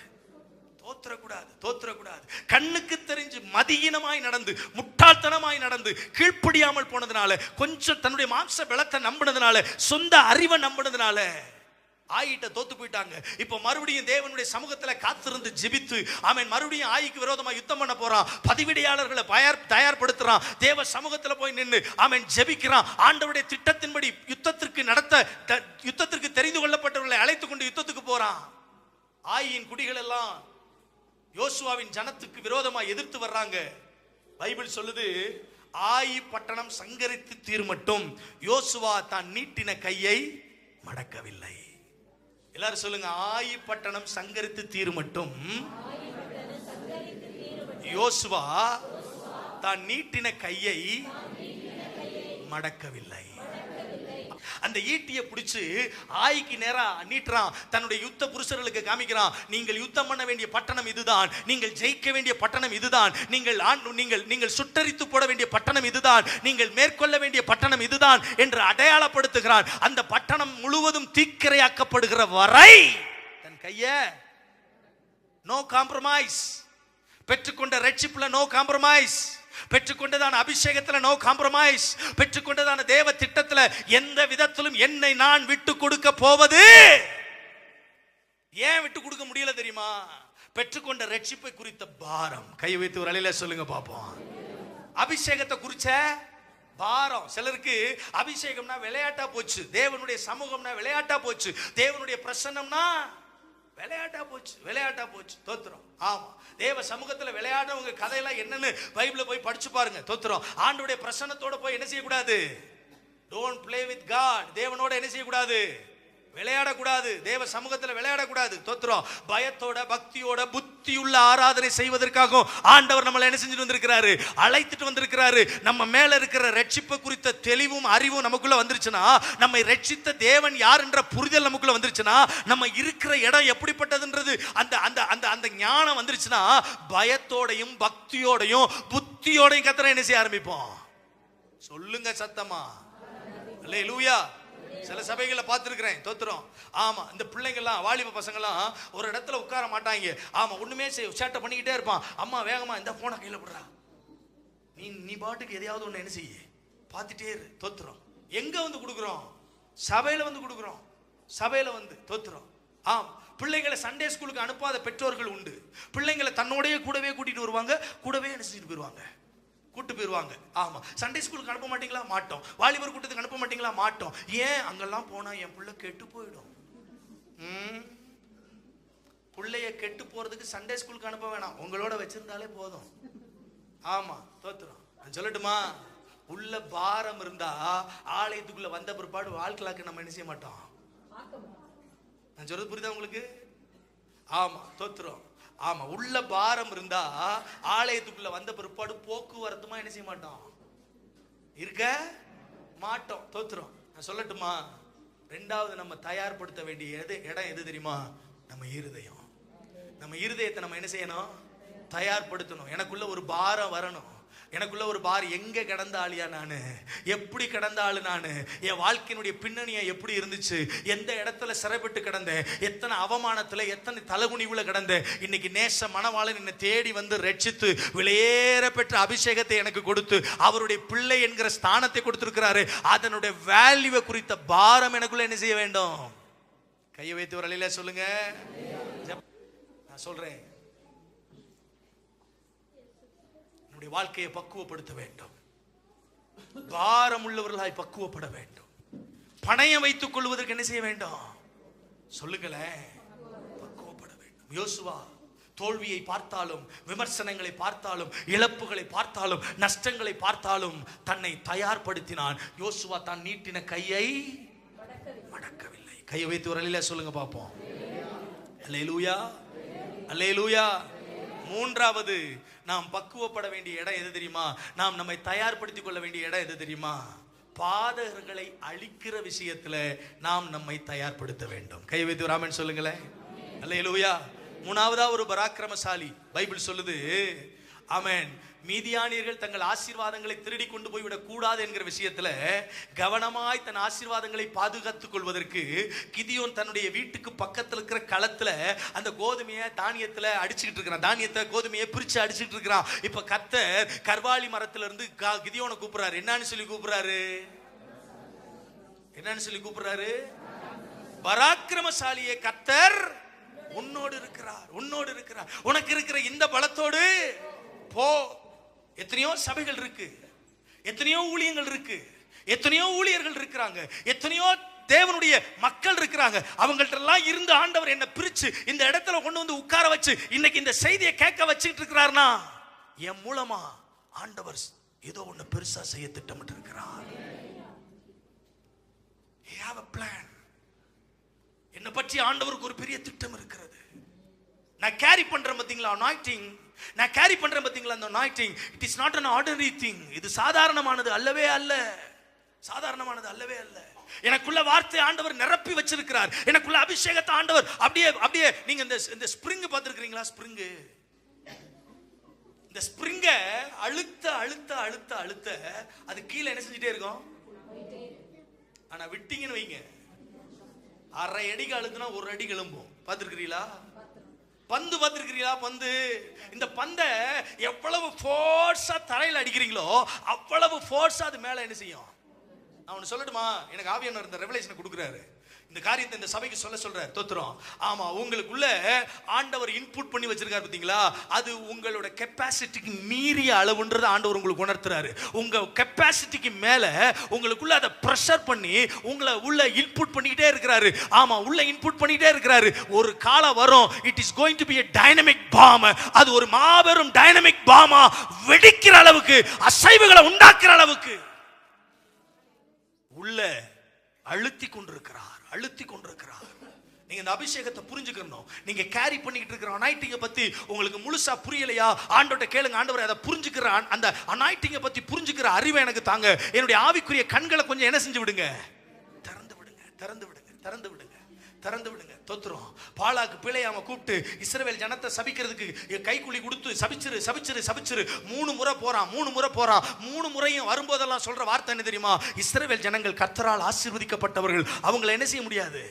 தோற்றக்கூடாது. கண்ணுக்கு தெரிஞ்சு மதியினமாய் நடந்து, முட்டாள்தனமாய் நடந்து, கீழ்ப்படியாமல் போனதுனால, கொஞ்சம் தன்னுடைய மாம்ச பலத்தை நம்பினதுனால, சொந்த அறிவை நம்பினதுனால ஆயிட்ட தோத்து போயிட்டாங்க. இப்ப மறுபடியும் தேவனுடைய சமூகத்துல காத்திருந்து ஜெபித்து, ஆமென், மறுபடியும் ஆயிக்கு விரோதமா யுத்தம் பண்ண போறான். பதிவிடையாளர்களை தயார்படுத்துறான். தேவ சமூகத்துல போய் நின்று, ஆமென், ஜெபிக்கிறான். ஆண்டவருடைய திட்டத்தின்படி யுத்தத்திற்கு தெரிந்து கொள்ளப்பட்டவர்களை அழைத்து கொண்டு யுத்தத்துக்கு போறான். ஆயின் குடிகள் எல்லாம் யோசுவாவின் ஜனத்துக்கு விரோதமா எதிர்த்து வர்றாங்க. பைபிள் சொல்லுது, ஆயி பட்டணம் சங்கரித்து தீர்மட்டும் யோசுவா தான் நீட்டின கையை மடக்கவில்லை. எல்லாரும் சொல்லுங்க, ஆயி பட்டணம் சங்கரித்து தீர்மட்டும் யோசுவா தான் நீட்டின கையை மடக்கவில்லை. அந்த ஈட்டியை பிடிச்சு ஆய்க்கு நேரா நீட்டுறான். தன்னுடைய யுத்த புருஷர்களுக்கு காமிக்கிறான், நீங்கள் யுத்தம் பண்ண வேண்டிய பட்டணம் இதுதான், நீங்கள் ஜெயிக்க வேண்டிய பட்டணம் இதுதான், நீங்கள் சுட்டரித்து போட வேண்டிய பட்டணம் இதுதான், நீங்கள் மேற்கொள்ள வேண்டிய பட்டணம் இதுதான் என்று அடையாளப்படுத்துகிறான். அந்த பட்டணம் முழுவதும் தீக்கிரையாக்கப்படுகிற வரை தன் கைய நோ காம்ப்ரமைஸ், பெற்றுக்கொண்ட ரட்சிப்புல நோ காம்ப்ரமைஸ், பெற்றுக்கொண்டதான அபிஷேகத்துல நோ காம்ப்ரமைஸ், பெற்றுக்கொண்டதான தேவ திட்டத்துல எந்த விதத்திலும் என்னை நான் விட்டு கொடுக்க போவது. ஏன் விட்டு கொடுக்க முடியல தெரியுமா? பெற்றுக்கொண்ட ரட்சிப்பை குறித்த பாரம். கை வைத்து ஒரு அலையில சொல்லுங்க பாப்போம். அபிஷேகத்தை குறிச்ச பாரம். சிலருக்கு அபிஷேகம்னா விளையாட்டா போச்சு, தேவனுடைய சமூகம்னா விளையாட்டா போச்சு, தேவனுடைய பிரசன்னம்னா விளையாட்டா போச்சு. தோத்திரம். ஆமா, தேவ சமூகத்துல விளையாடுறவங்க கதையெல்லாம் என்னன்னு பைபிள்ல போய் படிச்சு பாருங்க. தோத்திரம். ஆண்டவருடைய பிரசன்னத்தோட போய் என்ன செய்யக்கூடாது? Don't play with God. தேவனோட என்ன செய்யக்கூடாது? விளையாடக்கூடாது. தேவ சமூகத்தில் விளையாடக்கூடாது. தோத்திரம். பயத்தோட, பக்தியோட, புத்தியுள்ள ஆராதனை செய்வதற்காக ஆண்டவர் நம்மளை என்ன செஞ்சுட்டு வந்திருக்கிறாரு? அழைத்துட்டு வந்திருக்கிறாரு. நம்ம மேல இருக்கிற ரட்சிப்பு குறித்த தெளிவும் அறிவும் நமக்குள்ள வந்துருச்சுன்னா, நம்மை ரட்சித்த தேவன் யார் என்ற புரிதல் நமக்குள்ள வந்துருச்சுன்னா, நம்ம இருக்கிற இடம் எப்படிப்பட்டதுன்றது அந்த அந்த அந்த அந்த ஞானம் வந்துருச்சுன்னா, பயத்தோடையும் பக்தியோடையும் புத்தியோடையும் கத்தரை என்ன செய்ய ஆரம்பிப்போம்? சொல்லுங்க சத்தமா. அல்லேலூயா. சில சபைகளை பார்த்துருக்கிறேன். தோத்திரம். ஆமா, இந்த பிள்ளைங்கள்லாம், வாலிப பசங்கள்லாம் ஒரு இடத்துல உட்கார மாட்டாங்க. ஆமா, ஒண்ணுமே சேட்டை பண்ணிக்கிட்டே இருப்பான். அம்மா வேகமா இந்த போனை கையில போடுறா, நீ பாட்டுக்கு எதையாவது ஒண்ணு என்ன செய்ய பார்த்துட்டே இரு. தோத்திரம். எங்க வந்து கொடுக்குறோம்? சபையில வந்து கொடுக்குறோம். சபையில வந்து. தோத்திரம். ஆம், பிள்ளைங்களை சண்டே ஸ்கூலுக்கு அனுப்பாத பெற்றோர்கள் உண்டு. பிள்ளைங்களை தன்னோடய கூடவே கூட்டிட்டு வருவாங்க, கூடவே என்ன செஞ்சுட்டு போயிருவாங்க, கூட்டு போயிருவாங்க. ஆமா, சண்டே ஸ்கூலுக்கு அனுப்ப மாட்டீங்களா? மாட்டோம். வாலிபர் கூட்டத்துக்கு அனுப்ப மாட்டீங்களா? மாட்டோம். ஏன்? அங்கெல்லாம் போனா என் பிள்ளை கெட்டு போயிடும். பிள்ளைய கெட்டு போறதுக்கு சண்டே ஸ்கூலுக்கு அனுப்ப வேணாம், உங்களோட வச்சிருந்தாலே போதும். ஆமா, தோத்திரம். நான் சொல்லட்டுமா? உள்ள பாரம் இருந்தா ஆலயத்துக்குள்ள வந்த பிற்பாடு வாழ்க்கைக்கு நம்ம என்ன செய்ய மாட்டோம். நான் சொல்றது புரியுதா உங்களுக்கு? ஆமா, தோத்திரம். ஆமா, உள்ள பாரம் இருந்தா ஆலயத்துக்குள்ள வந்த பிற்பாடு போக்குவரத்துமா என்ன செய்ய மாட்டோம், இருக்க மாட்டோம். தோத்திரம். நான் சொல்லட்டுமா? ரெண்டாவது நம்ம தயார்படுத்த வேண்டிய இடம் எது தெரியுமா? நம்ம இருதயம். நம்ம இருதயத்தை நம்ம என்ன செய்யணும்? தயார்படுத்தணும். எனக்குள்ள ஒரு பாரம் வரணும். எனக்குள்ள ஒரு பார். எங்க கிடந்த ஆளியா நானு? எப்படி கிடந்த ஆளு நானு? என் வாழ்க்கையினுடைய பின்னணியை எப்படி இருந்துச்சு? எந்த இடத்துல சிறைப்பட்டு கிடந்தேன்? எத்தனை அவமானத்துல, எத்தனை தலகுனிவுல கிடந்தேன்? இன்னைக்கு நேச மணவாளன் என்னை தேடி வந்து ரட்சித்து விலையேற பெற்ற அபிஷேகத்தை எனக்கு கொடுத்து அவருடைய பிள்ளை என்கிற ஸ்தானத்தை கொடுத்திருக்கிறாரு. அதனுடைய வேல்யூவை குறித்த பாரம் எனக்குள்ள என்ன செய்ய வேண்டும்? கையை வைத்து ஒரு அலையில சொல்லுங்க. நான் சொல்றேன், வாழ்க்கையை பக்குவப்படுத்த வேண்டும். பாரம் உள்ளவர்களாய் பக்குவப்பட வேண்டும். பணையம் வைத்துக் கொள்வதற்கு என்ன செய்ய வேண்டும்? சொல்லுங்களேன், பக்குவப்பட வேண்டும். யோசுவா தோல்வியை பார்த்தாலும், விமர்சனங்களை பார்த்தாலும், இழப்புகளை பார்த்தாலும், நஷ்டங்களை பார்த்தாலும் தன்னை தயார்படுத்தினான். யோசுவா தான் நீட்டின கையை மடக்கவில்லை. கையை வைத்து ஒரு அலையில சொல்லுங்க பாப்போம். அல்லேலூயா, அல்லேலூயா. மூன்றாவது நாம் பக்குவப்பட வேண்டிய இடம் எது தெரியுமா? நாம் நம்மை தயார்படுத்திக் கொள்ள வேண்டிய இடம் எது தெரியுமா? பாதகர்களை அழிக்கிற விஷயத்துல நாம் நம்மை தயார்படுத்த வேண்டும். கை வைத்து ஒரு ஆமென் சொல்லுங்களேன். அல்லேலூயா. மூணாவதா ஒரு பராக்கிரமசாலி. பைபிள் சொல்லுது, ஆமென். மீதியானியர்கள் தங்கள் ஆசீர்வாதங்களை திருடி கொண்டு போய்விடக் கூடாது என்கிற விஷயத்துல கவனமாய் தன் ஆசீர்வாதங்களை பாதுகாத்துக் கொள்வதற்கு கிதியோன் தன்னுடைய வீட்டுக்கு பக்கத்துல இருக்கிற களத்துல அந்த கோதுமையை தானியத்துல அடிச்சுக்கிட்டு இருக்கிறான். தானியத்தை கோதுமையை பிரிச்சு அடிச்சுட்டு இருக்கிறான். இப்ப கர்த்தர் கர்வாலி மரத்துல இருந்து கிதியோனை கூப்பிடுறாரு. என்னன்னு சொல்லி கூப்பிடுறாரு? என்னன்னு சொல்லி கூப்பிடுறாரு? பராக்கிரமசாலியே, கர்த்தர் உன்னோடு இருக்கிறார், உன்னோடு இருக்கிறார். உனக்கு இருக்கிற இந்த பலத்தோடு போ. எத்தனையோ சபைகள் இருக்கு, எத்தனையோ ஊழியங்கள் இருக்கு, எத்தனையோ ஊழியர்கள் இருக்கிறாங்க, எத்தனையோ தேவனுடைய மக்கள் இருக்கிறாங்க. அவங்கள்ட்ட எல்லாம் இருந்து ஆண்டவர் என்ன பிரிச்சு இந்த இடத்துல கொண்டு வந்து உட்கார வச்சு இன்னைக்கு இந்த செய்தியை கேட்க வச்சுட்டு இருக்கிறார்னா என் மூலமா ஆண்டவர் ஏதோ ஒண்ணு பெருசா செய்ய திட்டமிட்டு இருக்கிறார். He have a plan. என்ன பற்றி ஆண்டவருக்கு ஒரு பெரிய திட்டம் இருக்கிறது. நான் கேரி பண்றேன் பாத்தீங்களா அனாயிண்டிங், நான் கேரி பண்றேன் பாத்தீங்களா அந்த anointing. It is not an ordinary thing. இது சாதாரணமானது அல்லவே அல்ல, சாதாரணமானது அல்லவே அல்ல. எனக்குள்ள வார்த்தை ஆண்டவர் நிரப்பி வச்சிருக்கிறார். எனக்குள்ள அபிஷேகத்தை ஆண்டவர் அப்படியே அப்படியே. நீங்க இந்த ஸ்ப்ரிங் பார்த்திருக்கீங்களா? ஸ்ப்ரிங், இந்த ஸ்ப்ரிங்க அழுத்த அழுத்த அழுத்த அழுத்த அது கீழே என்ன செஞ்சுட்டே இருக்கும். ஆனா விட்டீங்கன்னு வைங்க, அரை அடிக்கு அழுத்தினா ஒரு அடி கிளம்பும். பார்த்திருக்கிறீங்களா? பந்து பார்த்திருக்கிறீங்களா? பந்து, இந்த பந்தை எவ்வளவு ஃபோர்ஸா தரையில் அடிக்கிறீங்களோ அவ்வளவு ஃபோர்ஸா அது மேல என்ன செய்யும். நான் ஒன்று சொல்லட்டுமா? எனக்கு ஆவியானவர் இந்த ரெவலேஷனை கொடுக்குறாரு. இந்த காரியத்தை இந்த சபைக்கு சொல்றாரு. தோத்துறோம். ஆமா, உங்களுக்குள்ள ஆண்டவர் இன்புட் பண்ணி வச்சிருக்காரு பாத்தீங்களா? அது உங்களோட கெப்பாசிட்டிக்கு மீறிய அளவுன்றது ஆண்டவர் உங்களுக்கு உணர்த்துறாரு. உங்க கெப்பாசிட்டிக்கு மேல உங்களுக்குள்ள அதை பிரஷர் பண்ணி உங்களை உள்ள இன்புட் பண்ணிக்கிட்டே இருக்கிறாரு. ஆமா, உள்ள இன்புட் பண்ணிக்கிட்டே இருக்கிறாரு. ஒரு காலம் வரும், it is going to be a dynamic bomb. அது ஒரு மாபெரும் டைனமிக் பாமா வெடிக்கிற அளவுக்கு, அசைவுகளை உண்டாக்குற அளவுக்கு உள்ள அழுத்தி கொண்டிருக்கிறார், அழுத்தி கொண்டிருக்கிறார். நீங்க இந்த அபிஷேகத்தை புரிஞ்சுக்கணும். நீங்க கேரி பண்ணிக்கிட்டு இருக்கிற அனாயிட்டிங்கை பத்தி உங்களுக்கு முழுசா புரியலையா? ஆண்டவர்ட்ட கேளுங்க. ஆண்டவரே, அதை புரிஞ்சுக்கிற அந்த அனாயிட்டிங்கை பத்தி புரிஞ்சுக்கிற அறிவை எனக்கு தாங்க. என்னுடைய ஆவிக்குரிய கண்களை கொஞ்சம் என்ன செஞ்சு விடுங்க, திறந்து விடுங்க, திறந்து விடுங்க, திறந்து விடுங்க, திறந்து விடுங்க. தோத்துறோம். பாலாக்கு பிழையாம கூப்பிட்டு இஸ்ரவேல் ஜனத்தை சபிக்கிறதுக்கு கைக்குலி கொடுத்து சபிச்சிரு சபிச்சிரு சபிச்சிரு 3 முறை போறான், 3 முறை போறான். 3 முறையும் வரும்போதெல்லாம் சொல்ற வார்த்தை என்ன தெரியுமா? இஸ்ரவேல் ஜனங்கள் கர்த்தரால் ஆசீர்வதிக்கப்பட்டவர்கள். அவங்களை என்ன செய்ய முடியாது,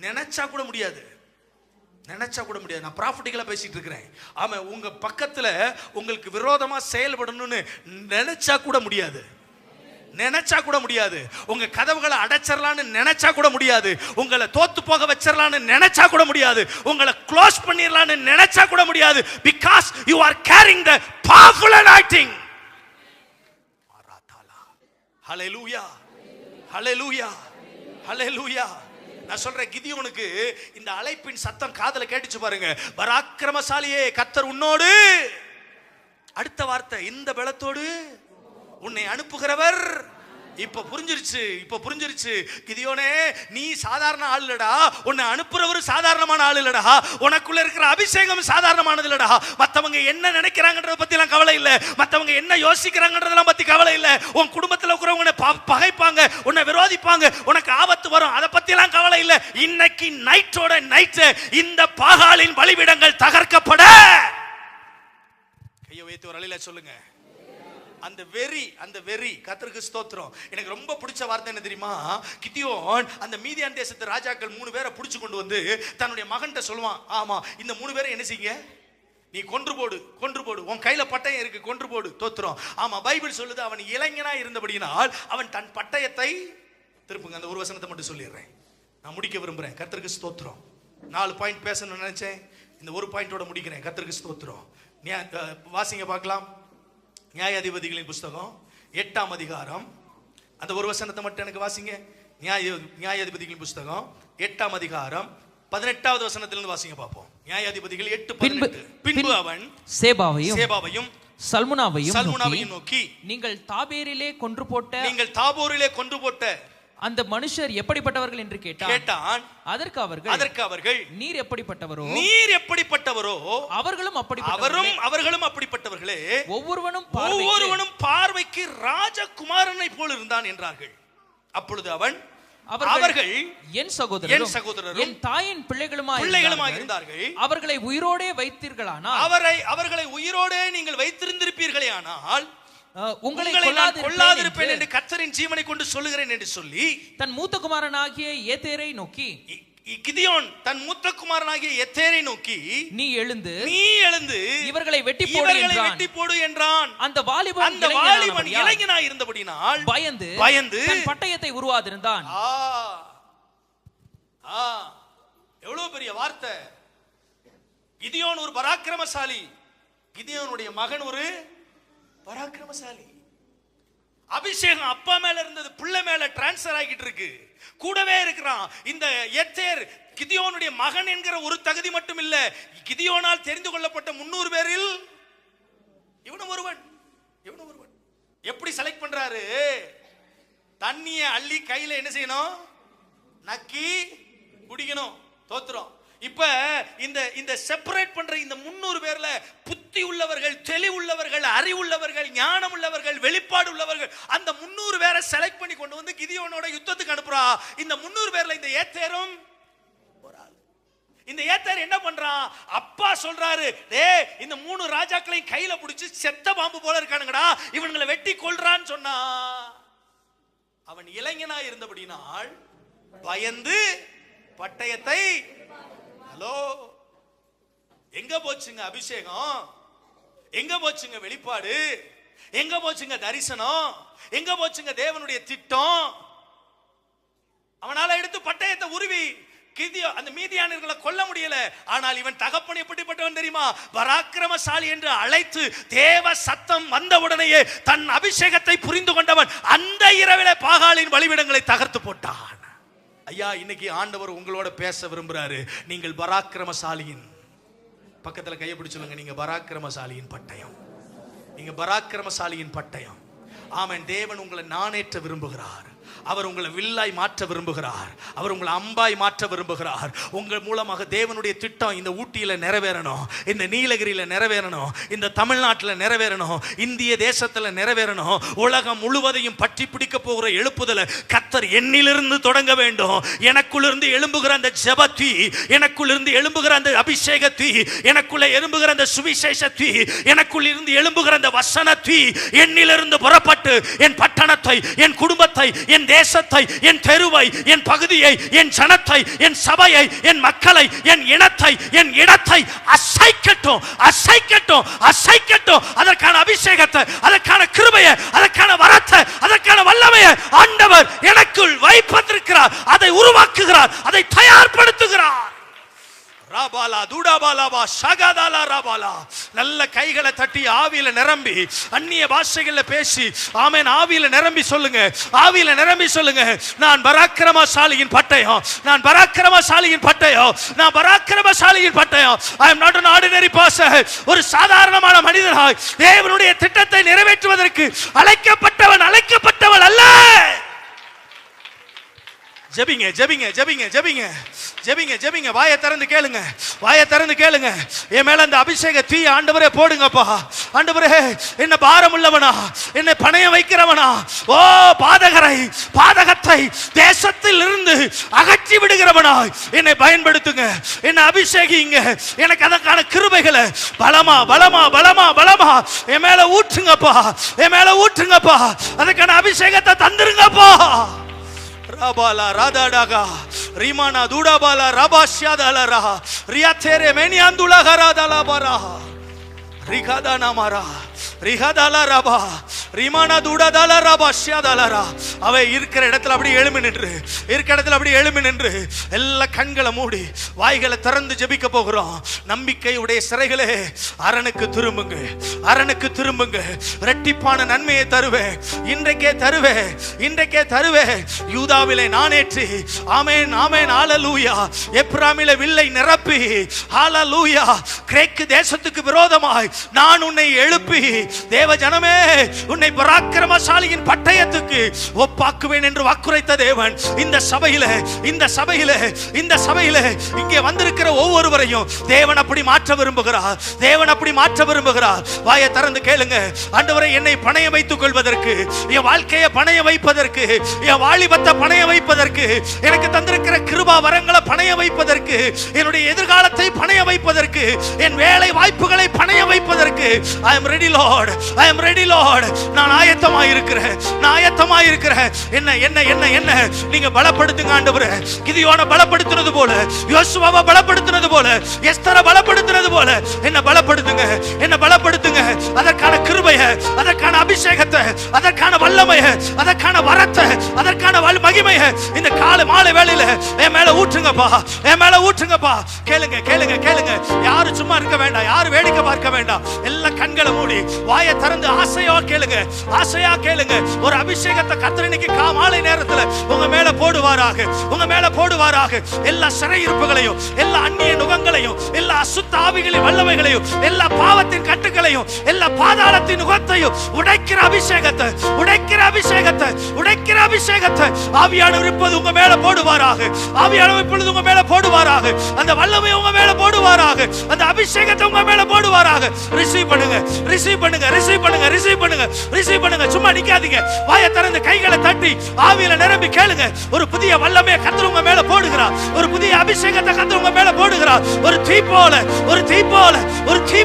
நினைச்சா கூட முடியாது, நினைச்சா கூட முடியாது. நான் ப்ராஃபிட்டிக்கலா பேசிட்டு இருக்கிறேன். ஆமா, உங்க பக்கத்துல உங்களுக்கு விரோதமா செயல்படணும்னு நினைச்சா கூட முடியாது, நினைச்சா கூட முடியாது. உங்க கதவுகளை அடைச்சிடலான்னு நினைச்சா கூட முடியாது. உங்களை தோத்து போக வச்சிடலான்னு நினைச்சா கூட முடியாது. உங்களை க்ளோஸ் பண்ணிடலான்னு நினைச்சா கூட முடியாது. Because you are carrying the powerful anointing. Hallelujah, hallelujah, hallelujah. நான் சொல்றேன், கிதியோனுக்கு இந்த அழைப்பின் சத்தம் காதுல கேட்டுச்சு பாருங்க. பராக்கிரமசாலியே, கர்த்தர் உன்னோடு. அடுத்த வார்த்தை, இந்த பலத்தோடு உன்னை அனுப்புகிறவர். இப்ப புரிஞ்சிருச்சு, இப்ப புரிஞ்சிருச்சு. கிதியோனே, நீ சாதாரண ஆள் இல்லடா, உன்னை அனுப்புறவர் சாதாரணமான ஆள் இல்லடா. உனக்குள்ள இருக்கிற அபிஷேகம் சாதாரணமானது இல்லடா. மத்தவங்க என்ன நினைக்கிறாங்கன்றத பத்தி எல்லாம் கவலை இல்ல, மத்தவங்க என்ன யோசிக்கிறாங்கன்றதெல்லாம் பத்தி கவலை இல்ல. உன் குடும்பத்துல இருக்கிறவங்க பகைப்பாங்க, உன்னை விரோதிப்பாங்க, உனக்கு ஆபத்து வரும், அதை பத்தி எல்லாம் கவலை இல்ல. இன்னைக்கு நைட்டோட நைட் இந்த பாகாலின் பலிபீடங்கள் தகர்க்கப்பட. கையை வைத்து ஒரு அலையில சொல்லுங்க. அந்த வெறி கர்த்தருக்கு ஸ்தோத்திரம். எனக்கு ரொம்ப பிடிச்ச வார்த்தை என்ன தெரியுமா? கிதியோன் அந்த மீதியான் தேசத்து ராஜாக்கள் 3 பேரை பிடிச்சு கொண்டு வந்து தன்னுடைய மகன்கிட்ட சொல்லுவான். ஆமா, இந்த 3 பேரை என்ன செய்யுங்க, நீ கொன்று போடு, கொன்று போடு, உன் கையில பட்டயம் இருக்கு, கொன்று போடு. தோத்திரம். ஆமா, பைபிள் சொல்லுது, அவன் இளைஞனா இருந்தபடியினால் அவன் தன் பட்டயத்தை திருப்புங்க. அந்த ஒரு வசனத்தை மட்டும் சொல்லிடுறேன், நான் முடிக்க விரும்புறேன். கர்த்தருக்கு ஸ்தோத்திரம். 4 பாயிண்ட் பேசணும்னு நினைச்சேன், இந்த ஒரு பாயிண்டோட முடிக்கிறேன். கர்த்தருக்கு ஸ்தோத்திரம். வாசிங்க பார்க்கலாம். நியாயாதிபதிகளின் புஸ்தகம் 8ஆம் அதிகாரம், அந்த ஒரு வசனத்தை மட்டும் எனக்கு வாசிங்க. நியாயாதிபதிகளின் புஸ்தகம் 8ஆம் அதிகாரம் 18வது வசனத்திலிருந்து வாசிங்க பார்ப்போம். நியாயாதிபதிகள் 8:18. பின்பு அவன் சேபாவையும் சல்முனாவையும் நோக்கி, நீங்கள் தாபோரிலே கொன்று போட்ட அந்த மனுஷர் எப்படிப்பட்டவர்கள் என்று கேட்டான். அதற்கு அவர்கள் நீர் எப்படிப்பட்டவரோ அவர்களும் அப்படிப்பட்டவர்களே, ஒவ்வொருவனும் பார்வைக்கு ராஜகுமாரனை போல் இருந்தான் என்றார்கள். அப்பொழுது அவன் அவர்கள் என் சகோதரரும் என் தாயின் பிள்ளைகளுமாய் இருந்தார்கள். அவர்களை உயிரோடே வைத்தீர்களானால், அவர்களை உயிரோடே நீங்கள் வைத்திருந்திருப்பீர்களே ஆனால், உங்களை கொல்லாதிருப்பேன் என்று கர்த்தரின் ஜீவனை கொண்டு சொல்லுகிறேன் என்று சொல்லி தன் மூத்த குமாரனாகிய ஏத்தேரை நோக்கி, கிதியோன் தன் மூத்த குமாரனாகிய எத்தேரை நோக்கி, நீ எழுந்து இவர்களை வெட்டி போடு என்றான். அந்த வாலிபன் இளைஞனாய் இருந்தபடினால் பயந்து தன் பட்டயத்தை உருவாதிருந்தான். எவ்வளவு பெரிய வார்த்தை! கிதியோன் ஒரு பராக்கிரமசாலி, கிதியோனுடைய மகன் ஒரு பராக்கிரமசாலி. அபிஷேகம் அப்பா மேல இருந்தது பிள்ளை மேல டிரான்ஸ்பர் ஆகிட்டு இருக்கு, கூடவே இருக்கிறான். இந்த எத்தேர் கிதியோனுடைய மகன் என்கிற ஒரு தகுதி மட்டும் இல்ல, கிதியோனால் தெரிந்து கொள்ளப்பட்ட 300 பேரில் இவனும் ஒருவன். எப்படி செலக்ட் பண்றாரு? தண்ணிய அள்ளி கையில என்ன செய்யணும்? நக்கி குடிக்கணும். தோத்துறோம். இப்ப இந்த செப்பரேட் பண்ற இந்த 300 பேர்ல புத்தி உள்ளவர்கள், தெளிவுள்ளவர்கள், அறிவுள்ளவர்கள், ஞானம் உள்ளவர்கள், வெளிப்பாடு உள்ளவர்கள், அந்த 300 பேரை செலக்ட் பண்ணி கொண்டு வந்து கிதியோனோட யுத்தத்துக்கு அனுப்புறா. இந்த 300 பேர்ல இந்த ஏத்தேரும் ஒரு ஆள். இந்த ஏத்தேர் என்ன பண்றான்? அப்பா சொல்றாரு, டேய் இந்த 3 ராஜாக்களையும் கையில பிடிச்சு செத்த பாம்பு போல இருக்கானுங்கடா, இவங்களை வெட்டி கொல்றான்னு சொன்னா. அவன் இளைஞனா இருந்தபடினால் பயந்து பட்டயத்தை, ஹலோ, எங்க போச்சுங்க அபிஷேகம்? எங்க போச்சுங்க வெளிப்பாடு? எங்க போச்சுங்க தரிசனம்? எங்க போச்சுங்க தேவனுடைய திட்டம்? அவனால எடுத்து பட்டயத்தை உருவி அந்த மீதியானர்களை கொல்ல முடியல. ஆனால் இவன் தகப்பன் எப்படிப்பட்டவன் தெரியுமா? பராக்கிரமசாலி என்று அழைத்து தேவ சத்தம் வந்தவுடனேயே தன் அபிஷேகத்தை புரிந்து கொண்டவன் அந்த இரவிலே பாகாலின் பலிபீடங்களை தகர்த்து போட்டான். ஐயா, இன்னைக்கு ஆண்டவர் உங்களோட பேச விரும்புறாரு. நீங்கள் பராக்கிரமசாலியின் பக்கத்துல கையை பிடிச்சு சொல்லுங்க, நீங்க பராக்கிரமசாலியின் பட்டயம். நீங்க பராக்கிரமசாலியின் பட்டயம். ஆமென். தேவன் உங்களை நாணேற்ற விரும்புகிறார். அவர் உங்களை வில்லாய் மாற்ற விரும்புகிறார். அவர் உங்களை அம்பாய் மாற்ற விரும்புகிறார். உங்கள் மூலமாக தேவனுடைய திட்டம் இந்த ஊட்டியில நிறைவேறணும், இந்த நீலகிரியில நிறைவேறணும், இந்த தமிழ்நாட்டில் நிறைவேறணும், இந்திய தேசத்துல நிறைவேறணும். உலகம் முழுவதையும் பற்றி பிடிக்க போகிற எழுப்புதல கர்த்தர் என்னிலிருந்து தொடங்க வேண்டும். எனக்குள்ளிருந்து எழும்புகிற அந்த ஜெபத்தீ, எனக்குள்ளிருந்து எழும்புகிற அந்த அபிஷேகத்தீ, எனக்குள்ள எழும்புகிற அந்த சுவிசேஷத்தீ, எனக்குள்ளிருந்து எழும்புகிற அந்த வசனத்தீ என்னிலிருந்து புறப்பட்டு என் பட்டணத்தை, என் குடும்பத்தை, என் தேசத்தை, என் தெருவை, என் பகுதியை, என் ஜனத்தை, என் சபையை, என் மக்களை, என் இனத்தை, என் இடத்தை அசைக்கட்டும், அசைக்கட்டும், அசைக்கட்டும். அதற்கான அபிஷேகத்தை, அதற்கான கிருபையை, அதற்கான வரத்தை, அதற்கான வல்லமையை ஆண்டவர் எனக்குள் வைத்திருக்கிறார். அதை உருவாக்குகிறார், அதை தயார்படுத்துகிறார். ராபாலா தூடாபாலாபா ஷகதாலா ராபாலா. நல்ல கைகளை தட்டி ஆவியில நிரம்பி அந்நிய பாஷைகள்ல பேசி ஆமென். ஆவியில நிரம்பி சொல்லுங்க, ஆவியில நிரம்பி சொல்லுங்க, நான் பராக்கிரமசாலியின் பட்டயம், நான் பராக்கிரமசாலியின் பட்டயம், நான் பராக்கிரமசாலியின் பட்டயம். I am not an ordinary person. ஒரு சாதாரணமான மனிதனாய் தேவனுடைய திட்டத்தை நிறைவேற்றுவதற்கு அழைக்கப்பட்டவன் அல்ல. ஜெபிங்க, ஜெபிங்க, ஜெபிங்க, ஜெபிங்க, ஜெபிங்க, ஜெபிங்க. வாயை திறந்து கேளுங்க, வாயை திறந்து கேளுங்க. என் மேல அந்த அபிஷேக தீ ஆண்டவரே போடுங்கப்பா. ஆண்டவரே, என்ன பாரம் உள்ளவனா, என்னை பணையம் வைக்கிறவனா, ஓ பாதகத்தை தேசத்தில் இருந்து அகற்றி விடுகிறவனாய் என்னை பயன்படுத்துங்க, என்னை அபிஷேகிங்க. எனக்கு அதற்கான கிருபைகளை பலமா பலமா பலமா பலமா என் மேல ஊற்றுங்கப்பா, என் மேல ஊற்றுங்கப்பா. அதற்கான அபிஷேகத்தை தந்துருங்கப்பா. ராபாலா ராதாடாகா ரீமானா தூடாபாலா ராபாஷ்யாதாலரா ரியாத்தேரே மேனியாந்துலகராதாலாபாரா ரிகாதானா மாரா ரிகாதாலா ராபா ரீமானா தூடாதாலா ராபாஷ்யாதாலரா. அவை இருக்கிற இடத்துல அப்படியே எழும்பி நின்று, இருக்கிற இடத்துல அப்படியே எழும்பி நின்று எல்லா கண்களை மூடி வாய்களை திறந்து ஜெபிக்க போகிறோம். நம்பிக்கையுடைய சிறைகளே அரணுக்கு திரும்புங்க, அரணுக்கு திரும்புங்க. இரட்டிப்பான நன்மையை தருவேன், இன்றைக்கே தருவேன், இன்றைக்கே தருவேன். யூதாவிலே நானேற்றி ஆமென் ஆமென் ஹalleluya. எப்ராமிலே வில்லை நிரப்பி ஹalleluya. கிரேக்கு தேசத்துக்கு விரோதமாய் நான் உன்னை எழுப்பி தேவ ஜனமே உன்னை பராக்கிரமசாலியின் பட்டயத்துக்கு ஒப்பாக்குவேன் என்று வாக்குரைத்த தேவன் இந்த சபையில இங்கே வந்திருக்கிற ஒவ்வொருவரையும் தேவன் அப்படி மாற்ற விரும்புகிறார். தேவன் அப்படி மாற்ற விரும்புகிறார். வாயை திறந்து கேளுங்க. ஆண்டவரே, என்னை பணைய வைத்துக் கொள்வதற்கு, என் வாழ்க்கையை பணைய வைப்பதற்கு, என் வாலிபத்தை பணைய வைப்பதற்கு, எனக்கு தந்திருக்கிற கிருபா வரங்களை பணைய வைப்பதற்கு, என்னுடைய எதிர்காலத்தை பணைய வைப்பதற்கு, என் வேலை வாய்ப்புகளை பணைய வைப்பதற்கு I am ready Lord, I am ready Lord. நான் ஆயத்தமாயிருக்கிறேன். என்ன நீங்க பலப்படுத்துங்க ஆண்டவரே. கிதியோனை பலப்படுத்தினது போல, யோசுவாவை பலப்படுத்தினது போல, எஸ்தரை பலப்படுத்தினது போல என்ன பலப்படுத்துங்க. அதற்கான கிருபையை, அதற்கான அபிஷேகத்தை, அதற்கான வல்லமையை, அதற்கான வரத்தை, அதற்கான மகிமையை இந்த காலை மாலை வேளையில என் மேல ஊற்றுங்கப்பா. கேளுங்க. யாரும் சும்மா இருக்க வேண்டாம், யாரும் வேடிக்கை பார்க்க வேண்டாம். எல்லா கண்களை மூடி வாயை திறந்து ஆசையா கேளுங்க. ஒரு அபிஷேகத்தை கர்த்தர் இன்னைக்கு மாலை நேரத்துல உங்க மேல போடுவாராக. எல்லா சிறையிருப்புகளையும், எல்லா அந்நிய நுகங்களையும், எல்லா அசுத்த ஆவிகளின் வல்லமைகளையும், எல்லா பாவத்தின் கட்டுகளையும், எல்லா பாதாளத்தின் நுகத்தையும் உடைக்கிற அபிஷேகத்தை ஆவியானவர் இப்போது உங்க மேல போடுவாராக. அந்த வல்லமை உங்க மேல போடுவாராக. அந்த அபிஷேகத்தை உங்க மேல போடுவாராக. ரிசீவ் பண்ணுங்க. சும்மா நிக்காதீங்க. வாயை திறந்து கைகளை தட்டி ஆவியில நிரம்பி கேளுங்க. ஒரு புதிய வல்லமையை கர்த்தர் உங்க மேல போடுகிறார். ஒரு புதிய அபிஷேகத்தை கர்த்தர் உங்க மேல போடுகிறார். ஒரு தீ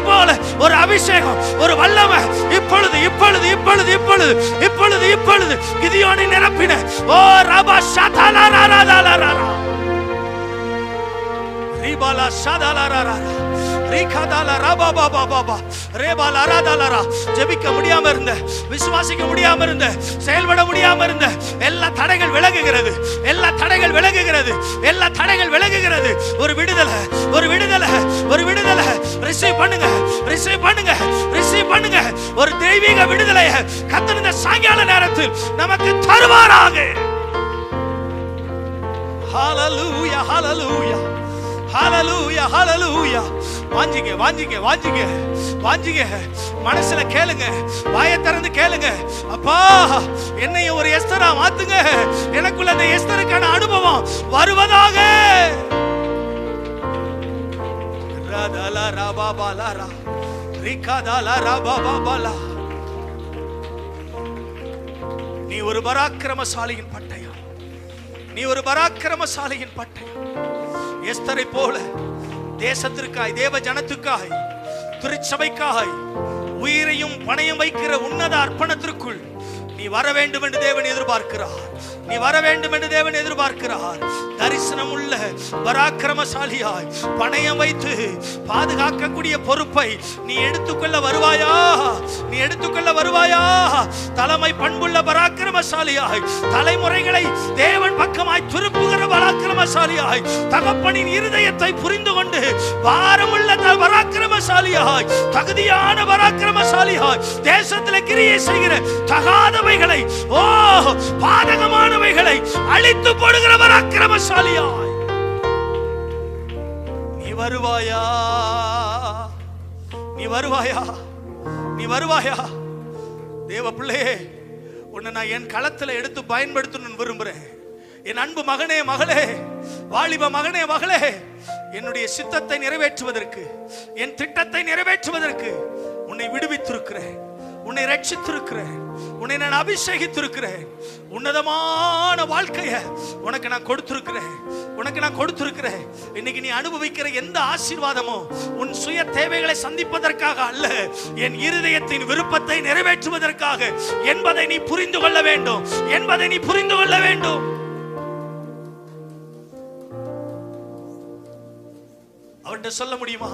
போல ஒரு அபிஷேகம், ஒரு வல்லமை இப்பொழுது கிதியோனை நிரப்பின. ஓ ரபா ஷாதாலா ராராதாலா ரிபாலா ஷாதாலா ஜெபிக்க முடியாம இருந்த, விசுவாசிக்க முடியாம இருந்த, செயல்பட முடியாம இருந்த எல்லா தடைகள் விலகுகிறது. ஒரு விடுதலை ரிசீவ் பண்ணுங்க. ஒரு தெய்வீக விடுதலையை கர்த்தர் இந்த சாயங்கால நேரத்தில் நமக்கு தருவாராக. ஹalleluya. வாஞ்சிங்க. மனசுல கேளுங்க, வாயை திறந்து கேளுங்க. அப்பா, என்னை ஒரு எஸ்தரா மாத்துங்க. எனக்குள்ள அந்த எஸ்தருக்கான அனுபவம் வருவதாக. நீ ஒரு பராக்கிரமசாலியின் பட்டயம். எஸ்தரை போல தேசத்திற்காய், தேவ ஜனத்துக்காய், திருச்சபைக்காய் உயிரையும் பணையம் வைக்கிற உன்னத அர்ப்பணத்திற்குள் நீ வர வேண்டும் என்று தேவன் எதிர்பார்க்கிறார். தரிசனம் உள்ள பராக்கிரமசாலியாய் பணையம் வைத்து பாதுகாக்கக்கூடிய பொறுப்பை நீ எடுத்துக்கொள்ள வருவாயா? தலைமை பண்புள்ள பராக்கிரமசாலியாய், தலைமுறைகளை தேவன் பக்கமாய் திருப்புகிற பராக்கிரமசாலியாய், தகப்பனின் இருதயத்தை புரிந்து கொண்டு பாரமுள்ள பராக்கிரமசாலியாய், தகுதியான பராக்கிரமசாலியாய், தேசத்தில் கிரியை செய்கிற தகாதவைகளை, பாதகமானவைகளை அழித்து போடுகிற பராக்கிரமசாலியாய் நீ வருவாயா? தேவ பிள்ளையே, உன்னை நான் என் களத்துல எடுத்து பயன்படுத்தணும்னு விரும்புறேன். என் அன்பு மகனே, மகளே, வாலிப மகனே, மகளே, என்னுடைய சித்தத்தை நிறைவேற்றுவதற்கு, என் திட்டத்தை நிறைவேற்றுவதற்கு உன்னை விடுவித்திருக்கிறேன், உன்னை ரட்சித்திருக்கிறேன், உன்னை நான் அபிஷேகித்திருக்கிறேன். உன்னதமான வாழ்க்கையை உனக்கு நான் கொடுத்திருக்கிறேன். இன்னைக்கு நீ அனுபவிக்கிற எந்த ஆசீர்வாதமோ உன் சுய தேவைகளை சந்திப்பதற்காக அல்ல, என் இருதயத்தின் விருப்பத்தை நிறைவேற்றுவதற்காக என்பதை நீ புரிந்து கொள்ள வேண்டும். அவன்கிட்ட சொல்ல முடியுமா?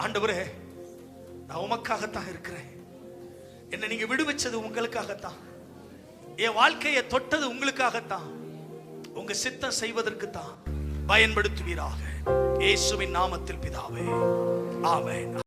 ஆண்டவரே, நான் உமக்காகத்தான் இருக்கிறேன். என்னை நீங்க விடுவிச்சது உங்களுக்காகத்தான், என் வாழ்க்கையை தொட்டது உங்களுக்காகத்தான், உங்க சித்தம் செய்வதற்கு தான் பயன்படுத்துவீராக. இயேசுவின் நாமத்தில் பிதாவே, ஆமென்.